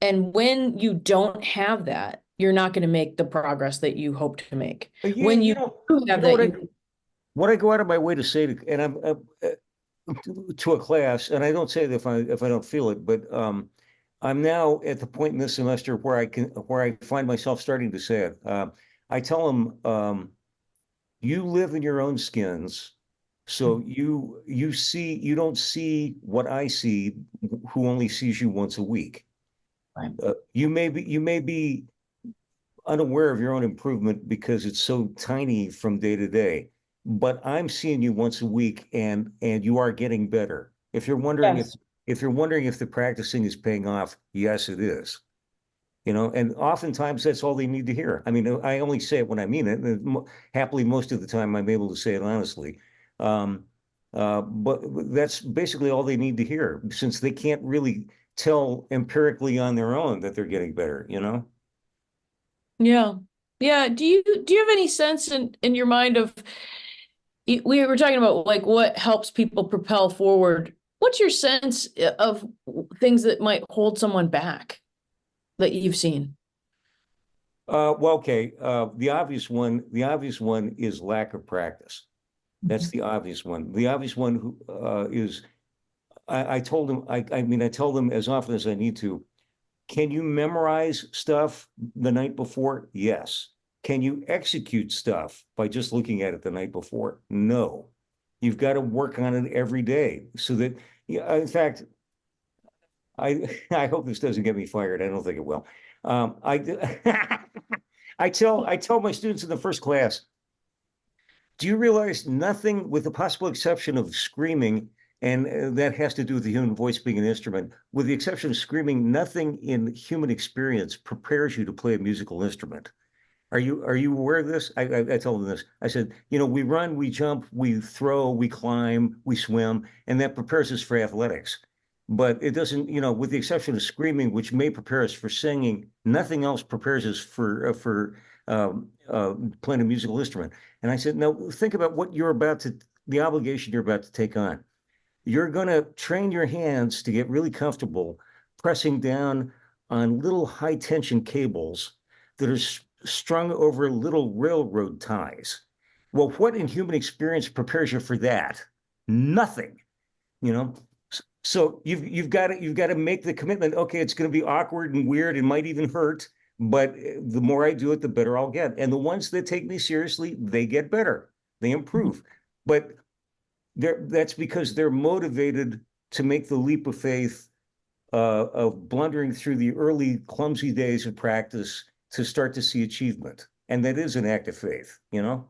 And when you don't have that, you're not going to make the progress that you hope to make. Yeah, When you do have that, what I go out of my way to say to, and I'm to a class, and I don't say that if I don't feel it, but I'm now at the point in this semester where I find myself starting to say it. I tell them, you live in your own skins, so you don't see what I see, who only sees you once a week. Right. You may be unaware of your own improvement because it's so tiny from day to day. But I'm seeing you once a week, and you are getting better. If you're wondering Yes. if you're wondering if the practicing is paying off, yes, it is. You know, and oftentimes that's all they need to hear. I mean, I only say it when I mean it. And happily, most of the time, I'm able to say it honestly. Um, but that's basically all they need to hear, since they can't really tell empirically on their own that they're getting better, you know? Yeah. Yeah. Do you have any sense in your mind of, we were talking about like what helps people propel forward. What's your sense of things that might hold someone back that you've seen? Well, okay. The obvious one is lack of practice. That's the obvious one. The obvious one who is, I told them, I mean, I tell them as often as I need to, can you memorize stuff the night before? Yes. Can you execute stuff by just looking at it the night before? No. You've got to work on it every day so that, yeah, in fact, I hope this doesn't get me fired. I don't think it will. I I tell my students in the first class, do you realize nothing, with the possible exception of screaming, and that has to do with the human voice being an instrument, with the exception of screaming, nothing in human experience prepares you to play a musical instrument. Are you aware of this? I told them this. I said, you know, we run, we jump, we throw, we climb, we swim, and that prepares us for athletics. But it doesn't, you know, with the exception of screaming, which may prepare us for singing, nothing else prepares us for playing a musical instrument. And I said, no, think about the obligation you're about to take on. You're going to train your hands to get really comfortable pressing down on little high tension cables that are strung over little railroad ties. Well, what in human experience prepares you for that? Nothing, you know. So you've got to make the commitment. Okay, it's going to be awkward and weird. It might even hurt, but the more I do it, the better I'll get. And the ones that take me seriously, they get better. They improve. But that's because they're motivated to make the leap of faith, of blundering through the early clumsy days of practice to start to see achievement. And that is an act of faith, you know?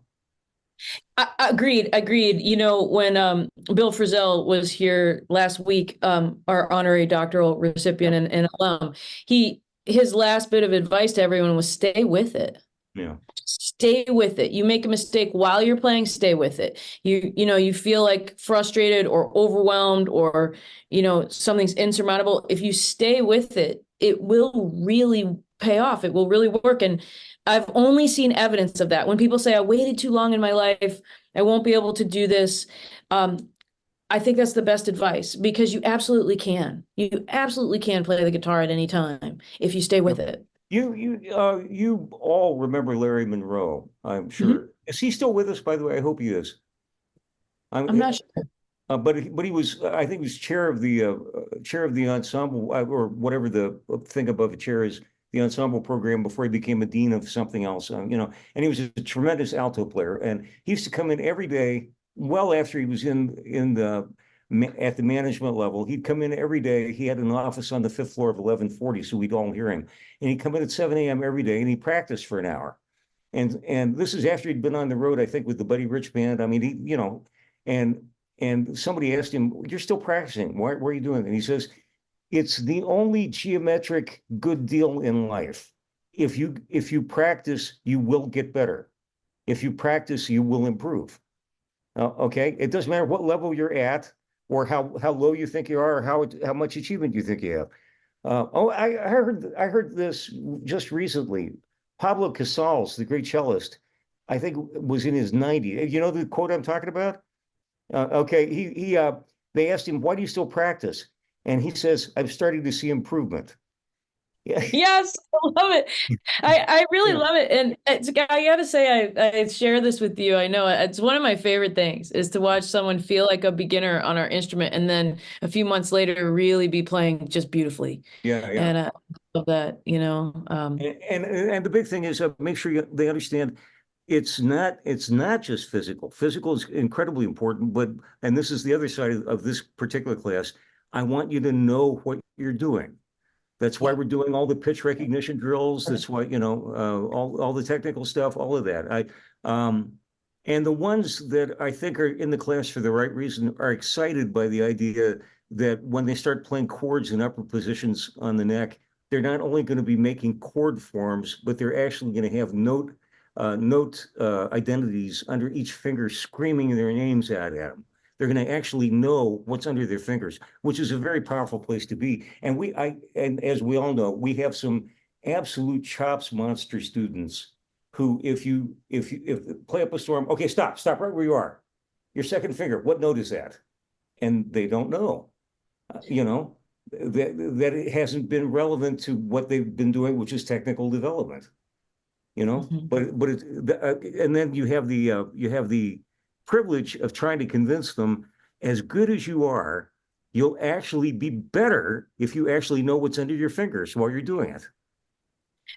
Agreed. You know, when Bill Frisell was here last week, our honorary doctoral recipient and alum, his last bit of advice to everyone was stay with it. Yeah. Stay with it. You make a mistake while you're playing, stay with it. You know, you feel like frustrated or overwhelmed or, you know, something's insurmountable. If you stay with it, it will really pay off. It will really work. And I've only seen evidence of that. When people say, I waited too long in my life, I won't be able to do this. I think that's the best advice, because you absolutely can. You absolutely can play the guitar at any time if you stay with it. You all remember Larry Monroe, I'm sure. Is he still with us, by the way? I hope he is. I'm not sure. But he was, I think he was chair of the ensemble, or whatever the thing above the chair is, the ensemble program, before he became a dean of something else. You know, and he was a tremendous alto player, and he used to come in every day, well after he was at the management level. He'd come in every day. He had an office on the fifth floor of 1140, so we'd all hear him. And he'd come in at 7 a.m. every day, and he practiced for an hour. And this is after he'd been on the road, I think, with the Buddy Rich Band. I mean, he, you know, and somebody asked him, "You're still practicing? Why are you doing it?" And he says, "It's the only geometric good deal in life. If you practice, you will get better. If you practice, you will improve." Okay, it doesn't matter what level you're at, or how low you think you are, or how much achievement you think you have. I heard this just recently. Pablo Casals, the great cellist, I think was in his 90s. You know the quote I'm talking about? Okay, they asked him, why do you still practice? And he says, I'm starting to see improvement. Yeah. Yes, I love it. I really Yeah. love it. And I gotta say, I share this with you. I know it's one of my favorite things is to watch someone feel like a beginner on our instrument and then a few months later really be playing just beautifully. Yeah. Yeah. And I love that, you know. And the big thing is make sure they understand it's not just physical. Physical is incredibly important, but and this is the other side of this particular class. I want you to know what you're doing. That's why we're doing all the pitch recognition drills. That's why, all the technical stuff, all of that. And the ones that I think are in the class for the right reason are excited by the idea that when they start playing chords in upper positions on the neck, they're not only going to be making chord forms, but they're actually going to have note identities under each finger screaming their names at them. They're going to actually know what's under their fingers, which is a very powerful place to be. And as we all know, we have some absolute chops monster students who, if play up a storm, okay, stop right where you are. Your second finger, what note is that? And they don't know, that it hasn't been relevant to what they've been doing, which is technical development. Mhm. But and then you have the privilege of trying to convince them, as good as you are, you'll actually be better if you actually know what's under your fingers while you're doing it.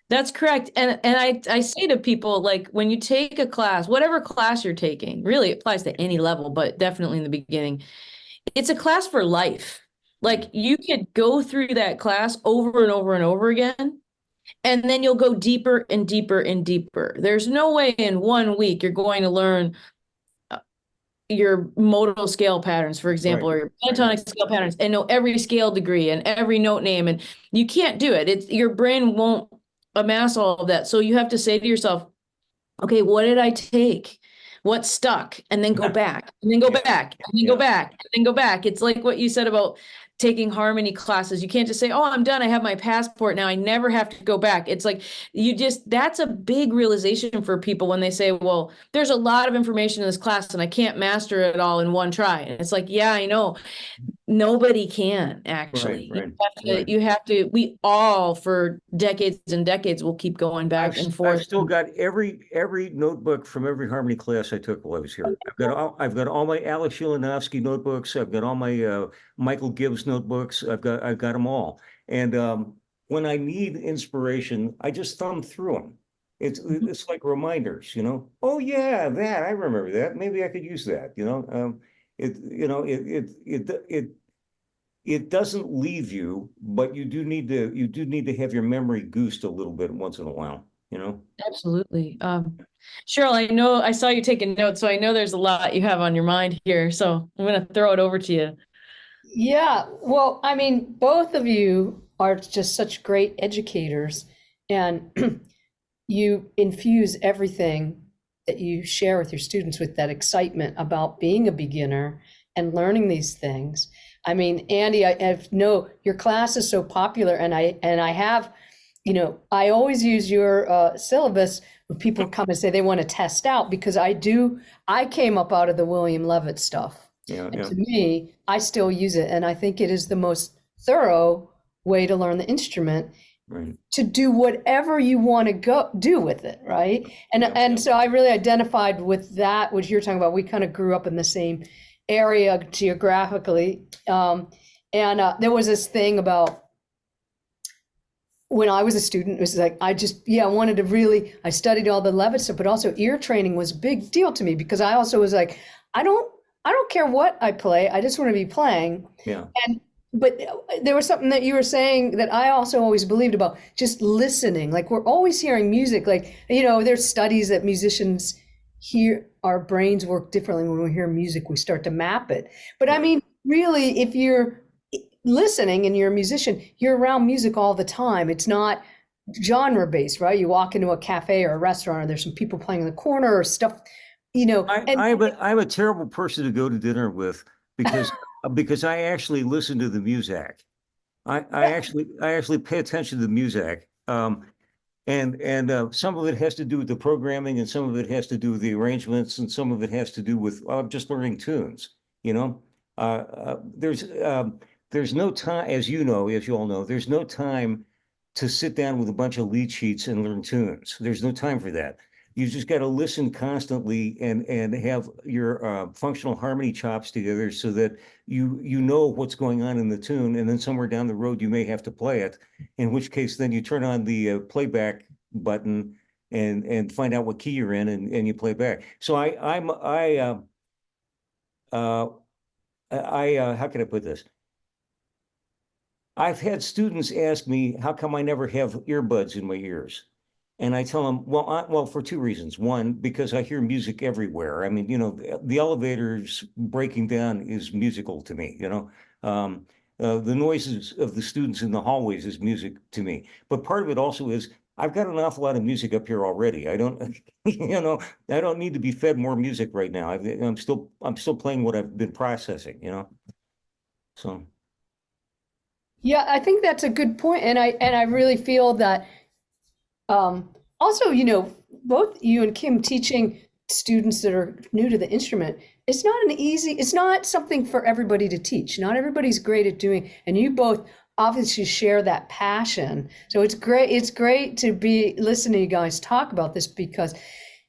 That's correct. And I say to people, like, when you take a class, whatever class you're taking, really applies to any level, but definitely in the beginning, it's a class for life. Like, you could go through that class over and over and over again, and then you'll go deeper and deeper and deeper. There's no way in 1 week you're going to learn your modal scale patterns, for example, or your pentatonic scale patterns, and know every scale degree and every note name. And you can't do it. It's your brain won't amass all of that. So you have to say to yourself, okay, what did I take? What stuck? And then go back, and then go Yeah. back, and then go back, and then go back. It's like what you said about taking harmony classes. You can't just say, oh, I'm done. I have my passport now. I never have to go back. It's like that's a big realization for people when they say, well, there's a lot of information in this class and I can't master it all in one try. And it's like, yeah, I know. Nobody can actually. Right. You have to, we all for decades and decades will keep going back and forth. I've still got every notebook from every harmony class I took while I was here. I've got all my Alex Ulanovsky notebooks. I've got all my Michael Gibbs notebooks. I've got them all. And when I need inspiration, I just thumb through them. It's like reminders, Oh yeah, that I remember that. Maybe I could use that. It doesn't leave you, but you do need to have your memory goosed a little bit once in a while. Absolutely. Cheryl, I know I saw you taking notes, so I know there's a lot you have on your mind here. So I'm going to throw it over to you. Yeah, well, I mean, both of you are just such great educators, and you infuse everything that you share with your students with that excitement about being a beginner and learning these things. I mean, Andy, I know your class is so popular, and I have, I always use your syllabus when people come and say they want to test out, because I came up out of the William Levitt stuff. Yeah, And yeah. to me, I still use it, and I think it is the most thorough way to learn the instrument, Right. to do whatever you want to go do with it, right? And so I really identified with that, which you're talking about. We kind of grew up in the same area geographically, and there was this thing about when I was a student. It was like I wanted to I studied all the Levitt stuff, but also ear training was a big deal to me, because I also was like, I don't care what I play. I just want to be playing. Yeah. But there was something that you were saying that I also always believed about, just listening. Like, we're always hearing music. Like, there's studies that musicians hear, our brains work differently when we hear music. We start to map it. But I mean, really, if you're listening and you're a musician, you're around music all the time. It's not genre based, right? You walk into a cafe or a restaurant and there's some people playing in the corner or stuff, I'm a terrible person to go to dinner with, because I actually listen to the music. I actually pay attention to the music. And some of it has to do with the programming, and some of it has to do with the arrangements, and some of it has to do with just learning tunes. You know, there's no time, as you know, as you all know, there's no time to sit down with a bunch of lead sheets and learn tunes. There's no time for that. You just got to listen constantly and have your functional harmony chops together so that you know what's going on in the tune, and then somewhere down the road you may have to play it. In which case, then you turn on the playback button and find out what key you're in, and you play back. So how can I put this? I've had students ask me, how come I never have earbuds in my ears? And I tell them, well, for two reasons. One, because I hear music everywhere. I mean, the elevators breaking down is musical to me, the noises of the students in the hallways is music to me. But part of it also is I've got an awful lot of music up here already. I don't, I don't need to be fed more music right now. I'm still playing what I've been processing. So. Yeah, I think that's a good point, and I really feel that also, both you and Kim teaching students that are new to the instrument, it's not something for everybody to teach. Not everybody's great at doing, and you both obviously share that passion. So it's great to be listening to you guys talk about this because,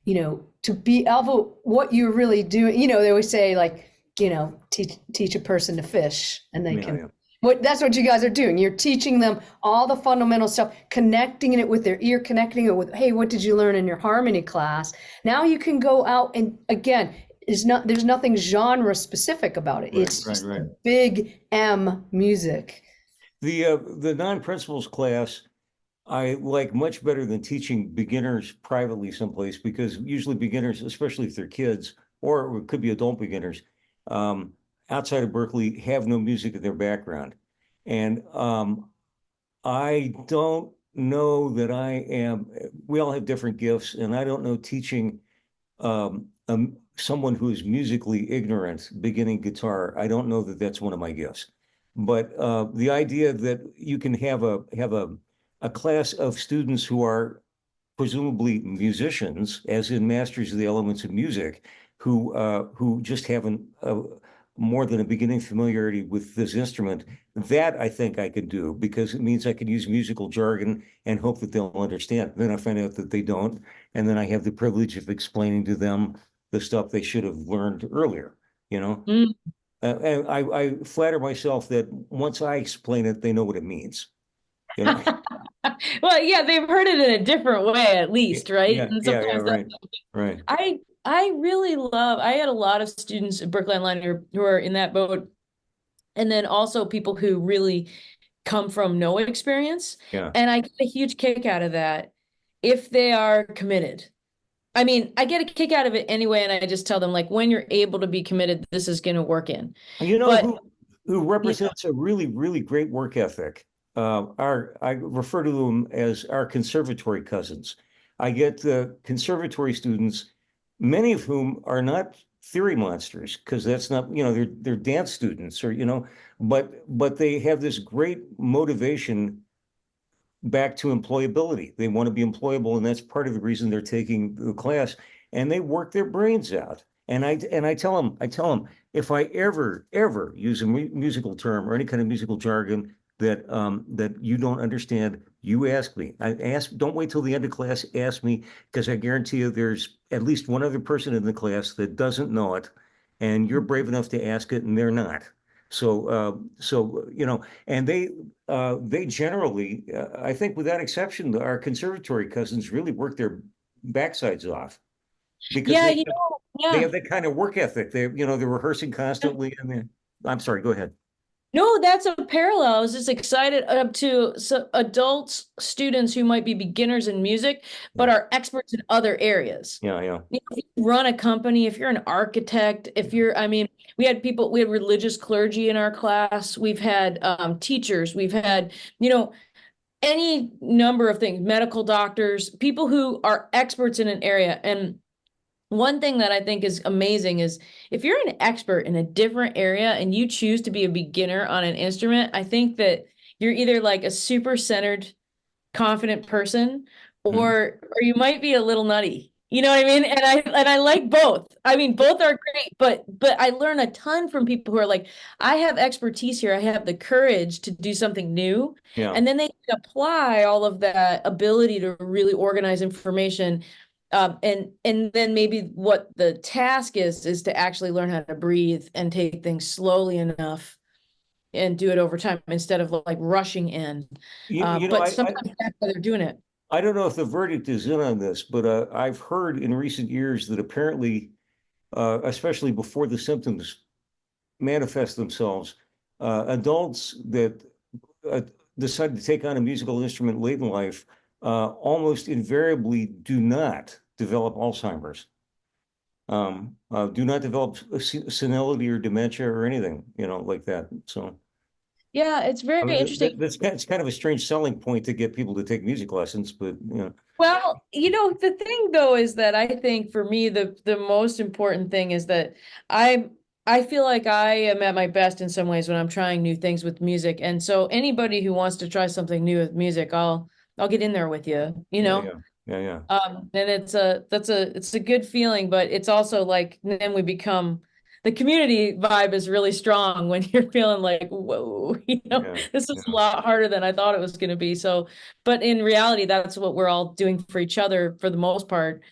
to be able what you're really doing, they always say like, teach a person to fish and they can. That's what you guys are doing. You're teaching them all the fundamental stuff, connecting it with their ear, connecting it with, hey, what did you learn in your harmony class? Now you can go out and again, there's nothing genre specific about it. It's just big M music. The non-principals class I like much better than teaching beginners privately someplace, because usually beginners, especially if they're kids, or it could be adult beginners, outside of Berkeley, have no music in their background. And I don't know that we all have different gifts, and I don't know teaching someone who is musically ignorant beginning guitar. I don't know that that's one of my gifts. But the idea that you can have a class of students who presumably musicians, as in masters of the elements of music, who just haven't more than a beginning familiarity with this instrument, that I think I could do, because it means I could use musical jargon and hope that they'll understand. Then I find out that they don't, and then I have the privilege of explaining to them the stuff they should have learned earlier, And I flatter myself that once I explain it, they know what it means. Well, yeah, they've heard it in a different way, at least, right? Yeah, And sometimes right. I really I had a lot of students at Berkeley Online who are in that boat. And then also people who really come from no experience. Yeah. And I get a huge kick out of that if they are committed. I mean, I get a kick out of it anyway, and I just tell them, like, when you're able to be committed, this is going to work in. Who represents a really, really great work ethic? I refer to them as our conservatory cousins. I get the conservatory students, many of whom are not theory monsters, because that's not, they're dance students, or but they have this great motivation back to employability. They want to be employable, and that's part of the reason they're taking the class, and they work their brains out. And I tell them, if I ever use a musical term or any kind of musical jargon that you don't understand, you ask me. Don't wait till the end of class, ask me, because I guarantee you there's at least one other person in the class that doesn't know it, and you're brave enough to ask it, and they're not. So and they generally, I think without exception, our conservatory cousins really work their backsides off, because they have that kind of work ethic. They're rehearsing constantly, and I'm sorry, go ahead. No, that's a parallel. I was just excited up to adults, students who might be beginners in music, but are experts in other areas. Yeah. If you run a company, if you're an architect, we had religious clergy in our class. We've had teachers. We've had, any number of things, medical doctors, people who are experts in an area. And one thing that I think is amazing is if you're an expert in a different area and you choose to be a beginner on an instrument, I think that you're either like a super centered, confident person, or you might be a little nutty. You know what I mean? And I like both. I mean, both are great, but I learn a ton from people who are like, I have expertise here. I have the courage to do something new. Yeah. And then they can apply all of that ability to really organize information. And then maybe what the task is to actually learn how to breathe and take things slowly enough and do it over time instead of like rushing in. You know, But sometimes that's why they're doing it. I don't know if the verdict is in on this, but I've heard in recent years that apparently, especially before the symptoms manifest themselves, adults that uh, decide to take on a musical instrument late in life almost invariably do not develop Alzheimer's, do not develop senility or dementia or anything, like that. So, Yeah, it's very I mean, interesting. it's kind of a strange selling point to get people to take music lessons, but Well, the thing though is that I think for me the most important thing is that I I feel like I am at my best in some ways when I'm trying new things with music. And so anybody who wants to try something new with music, I'll get in there with you, you yeah, know? yeah, yeah, yeah. And it's a good feeling, but it's also like then we become the community vibe is really strong when you're feeling like, whoa, Yeah, this is a yeah. lot harder than I thought it was going to be. So, but in reality, that's what we're all doing for each other for the most part,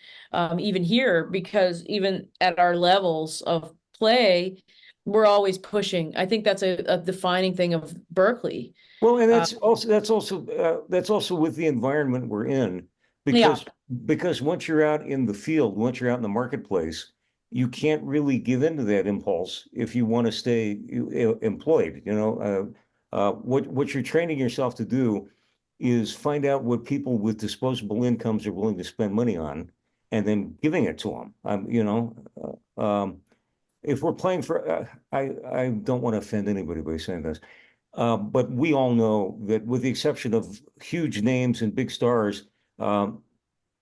even here, because even at our levels of play, we're always pushing. I think that's a defining thing of Berkeley. Well, and Uh, that's also with the environment we're in, yeah. because once you're out in the field, once you're out in the marketplace, you can't really give in to that impulse if you want to stay employed. What you're training yourself to do is find out what people with disposable incomes are willing to spend money on, and then giving it to them. If we're playing for, I don't want to offend anybody by saying this. But we all know that with the exception of huge names and big stars, um,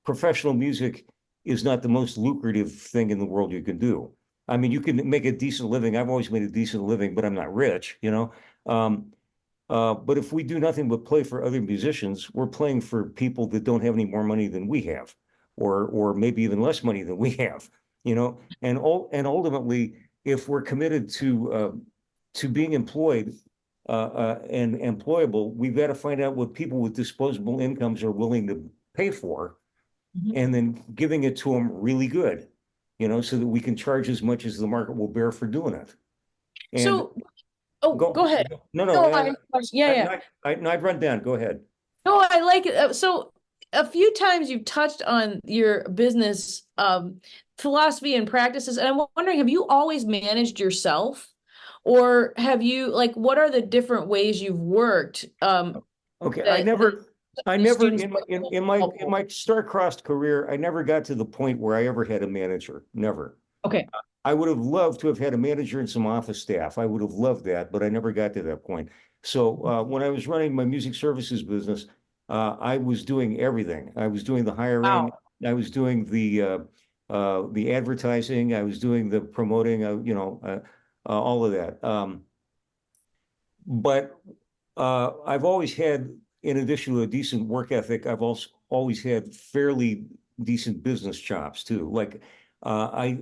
professional music is not the most lucrative thing in the world you can do. I mean, you can make a decent living. I've always made a decent living, but I'm not rich. But if we do nothing but play for other musicians, we're playing for people that don't have any more money than we have, or maybe even less money than we have. And ultimately, if we're committed to being employed and employable, we've got to find out what people with disposable incomes are willing to pay for, Mhm. and then giving it to them really good, so that we can charge as much as the market will bear for doing it. And So, oh, go go, ahead. no, no, No, yeah, I, yeah. no, no, I'd run down. Go ahead. No, I like it. So a few times you've touched on your business philosophy and practices, and I'm wondering, have you always managed yourself, or have you like what are the different ways you've worked Okay, that I these never students in my star-crossed career, I never got to the point where I ever had a manager. Never. Okay. I would have loved to have had a manager and some office staff. I would have loved that, but I never got to that point. So when I was running my music services business, I was doing everything. I was doing the hiring. Wow. I was doing the advertising. I was doing the promoting. All of that. But I've always had, in addition to a decent work ethic, I've also always had fairly decent business chops too. Like I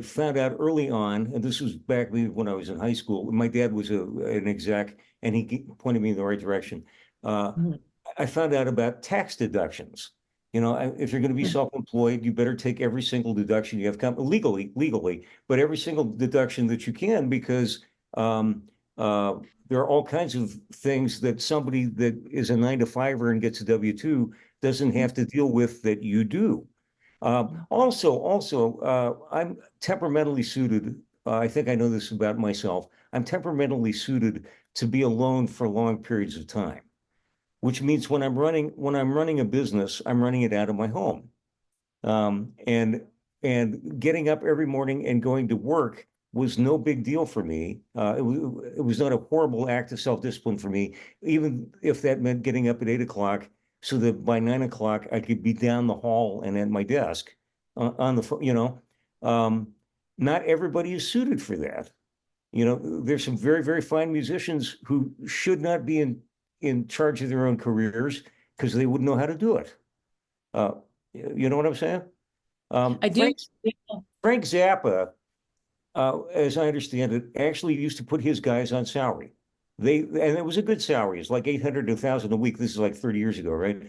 found out early on, and this was back when I was in high school. My dad was an exec, and he pointed me in the right direction. Uh, Mhm. I found out about tax deductions. If you're going to be self-employed, you better take every single deduction you have legally, but every single deduction that you can, because um, uh, there are all kinds of things that somebody that is a 9 to 5er and gets a W-2 doesn't have to deal with that you do. I'm temperamentally suited. I think I know this about myself. I'm temperamentally suited to be alone for long periods of time, which means when I'm running a business, I'm running it out of my home. And getting up every morning and going to work was no big deal for me. It was not a horrible act of self-discipline for me, even if that meant getting up at 8 o'clock so that by 9 o'clock I could be down the hall and at my desk on the phone. Um, not everybody is suited for that. There's some very, very fine musicians who should not be in charge of their own careers because they wouldn't know how to do it. You know what I'm saying? I do. Frank Zappa, as I understand it, actually used to put his guys on salary. And it was a good salary. It's like 800 to 1,000 a week. This is like 30 years ago, right?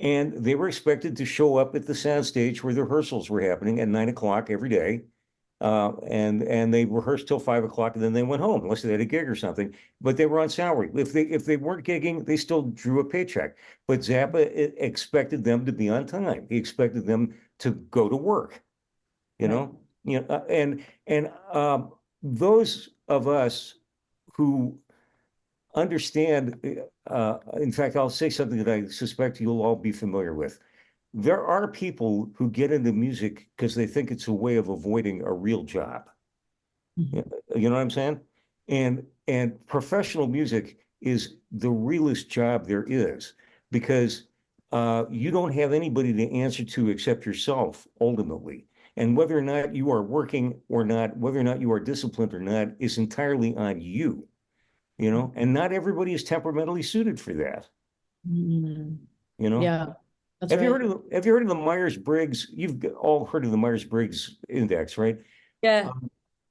And they were expected to show up at the soundstage where the rehearsals were happening at 9 o'clock every day. And they rehearsed till 5 o'clock, and then they went home unless they had a gig or something. But they were on salary. If they weren't gigging, they still drew a paycheck. But Zappa expected them to be on time. He expected them to go to work. You know, and those of us who understand. In fact, I'll say something that I suspect you'll all be familiar with. There are people who get into music because they think it's a way of avoiding a real job. Mhm. You know what I'm saying? And professional music is the realest job there is because you don't have anybody to answer to except yourself ultimately. And whether or not you are working or not, whether or not you are disciplined or not, is entirely on you. You know, and not everybody is temperamentally suited for that. Mm. You know, Yeah, that's right. have you heard of the Myers-Briggs? You've all heard of the Myers-Briggs index, right? Yeah,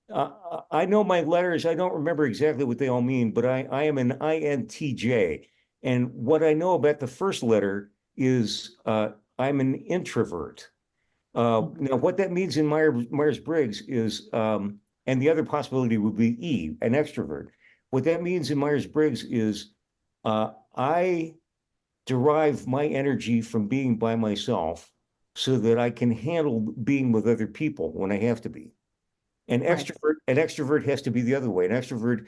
Um, I know my letters. I don't remember exactly what they all mean, but I am an INTJ. And what I know about the first letter is I'm an introvert. Now, what that means in Myers-Briggs is, and the other possibility would be E, an extrovert. What that means in Myers-Briggs is I derive my energy from being by myself so that I can handle being with other people when I have to be. right. An extrovert has to be the other way. An extrovert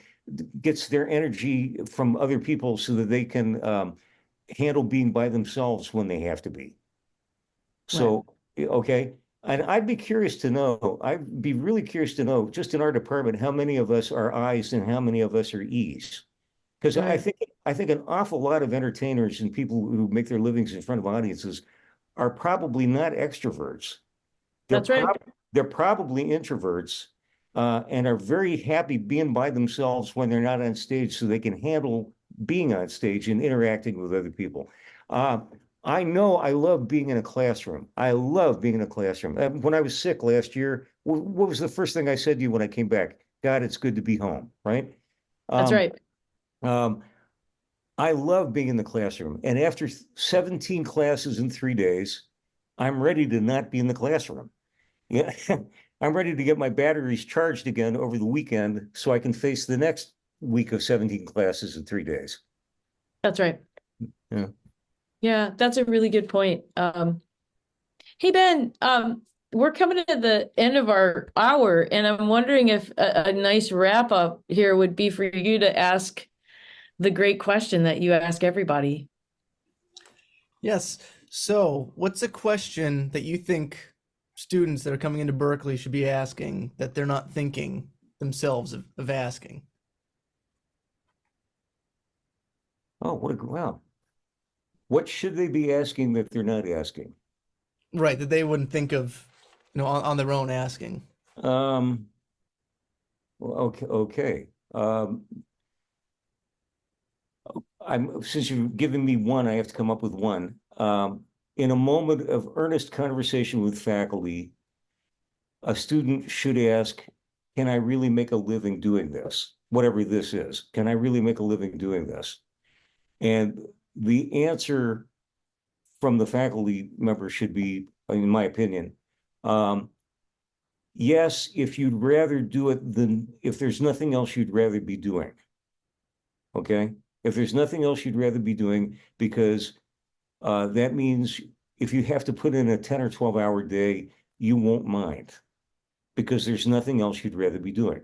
gets their energy from other people so that they can handle being by themselves when they have to be. Right. So, okay. And I'd be really curious to know, just in our department, how many of us are I's and how many of us are E's. Because Right. I think an awful lot of entertainers and people who make their livings in front of audiences are probably not extroverts. They're That's right. prob they're probably introverts, and are very happy being by themselves when they're not on stage, so they can handle being on stage and interacting with other people. Uh, I know I love being in a classroom. I love being in a classroom. When I was sick last year, what was the first thing I said to you when I came back? God, it's good to be home, right? That's Um, right. um, I love being in the classroom. And after 17 classes in 3 days, I'm ready to not be in the classroom. Yeah, I'm ready to get my batteries charged again over the weekend so I can face the next week of 17 classes in 3 days. That's right. Yeah. Yeah, that's a really good point. Hey Ben, we're coming to the end of our hour, and I'm wondering if a nice wrap up here would be for you to ask the great question that you ask everybody. Yes. So, what's a question that you think students that are coming into Berkeley should be asking that they're not thinking themselves of asking? Oh, wow. What should they be asking that they're not asking? Right, that they wouldn't think of, on their own asking. Um, well, okay. Since you've given me one, I have to come up with one. In a moment of earnest conversation with faculty, a student should ask, can I really make a living doing this? Whatever this is, can I really make a living doing this? And the answer from the faculty member should be, in my opinion, yes, if you'd rather do it than if there's nothing else you'd rather be doing. Okay? If there's nothing else you'd rather be doing, because that means if you have to put in a 10 or 12-hour day, you won't mind because there's nothing else you'd rather be doing.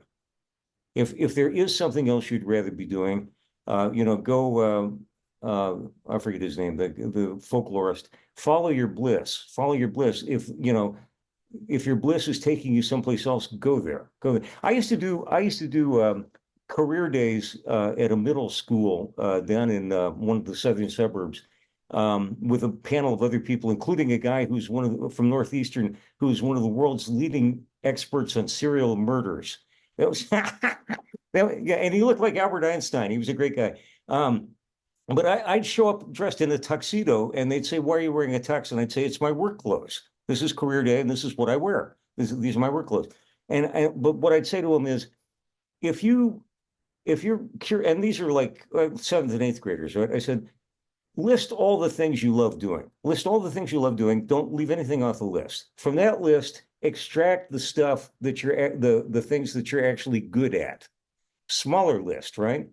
If there is something else you'd rather be doing, go. I forget his name, the folklorist. Follow your bliss. Follow your bliss. If your bliss is taking you someplace else, go there. Go there. I used to do career days at a middle school down in one of the southern suburbs. With a panel of other people, including a guy who's from Northeastern, who's one of the world's leading experts on serial murders. That was yeah, and he looked like Albert Einstein. He was a great guy. But I'd show up dressed in a tuxedo and they'd say, why are you wearing a tux? And I'd say, it's my work clothes. This is career day and this is what I wear. These are my work clothes. But what I'd say to them is, if you're curious, and these are like seventh and eighth graders, right? I said, list all the things you love doing. List all the things you love doing. Don't leave anything off the list. From that list, extract the stuff that the things that you're actually good at. Smaller list, right?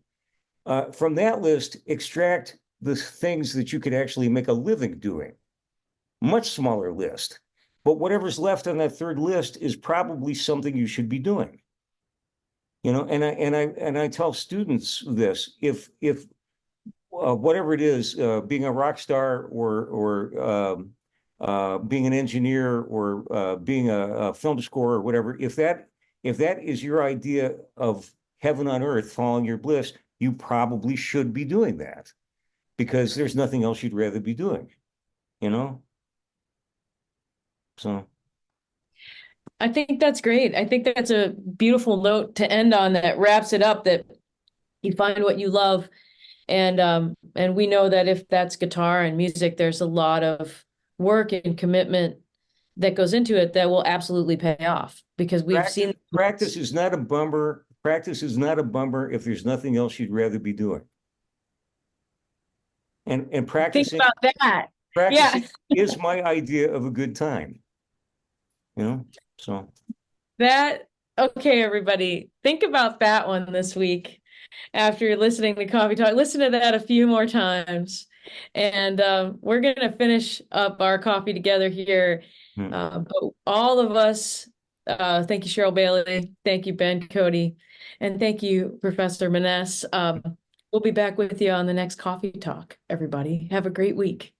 From that list, extract the things that you could actually make a living doing. Much smaller list. But whatever's left on that third list is probably something you should be doing. And I tell students this: if whatever it is, being a rock star or being an engineer or being a film scorer or whatever, if that is your idea of heaven on earth, following your bliss, you probably should be doing that because there's nothing else you'd rather be doing, So. I think that's great. I think that's a beautiful note to end on that wraps it up, that you find what you love. And we know that if that's guitar and music, there's a lot of work and commitment that goes into it that will absolutely pay off, because we've seen practice is not a bummer. Practice is not a bummer if there's nothing else you'd rather be doing. And practicing, think about that. practicing is my idea of a good time. So Okay, everybody, think about that one this week. After you're listening to Coffee Talk, listen to that a few more times. And we're going to finish up our coffee together here. But all of us, thank you, Cheryl Bailey. Thank you, Ben Cody. And thank you, Professor Maness. We'll be back with you on the next Coffee Talk, everybody. Have a great week.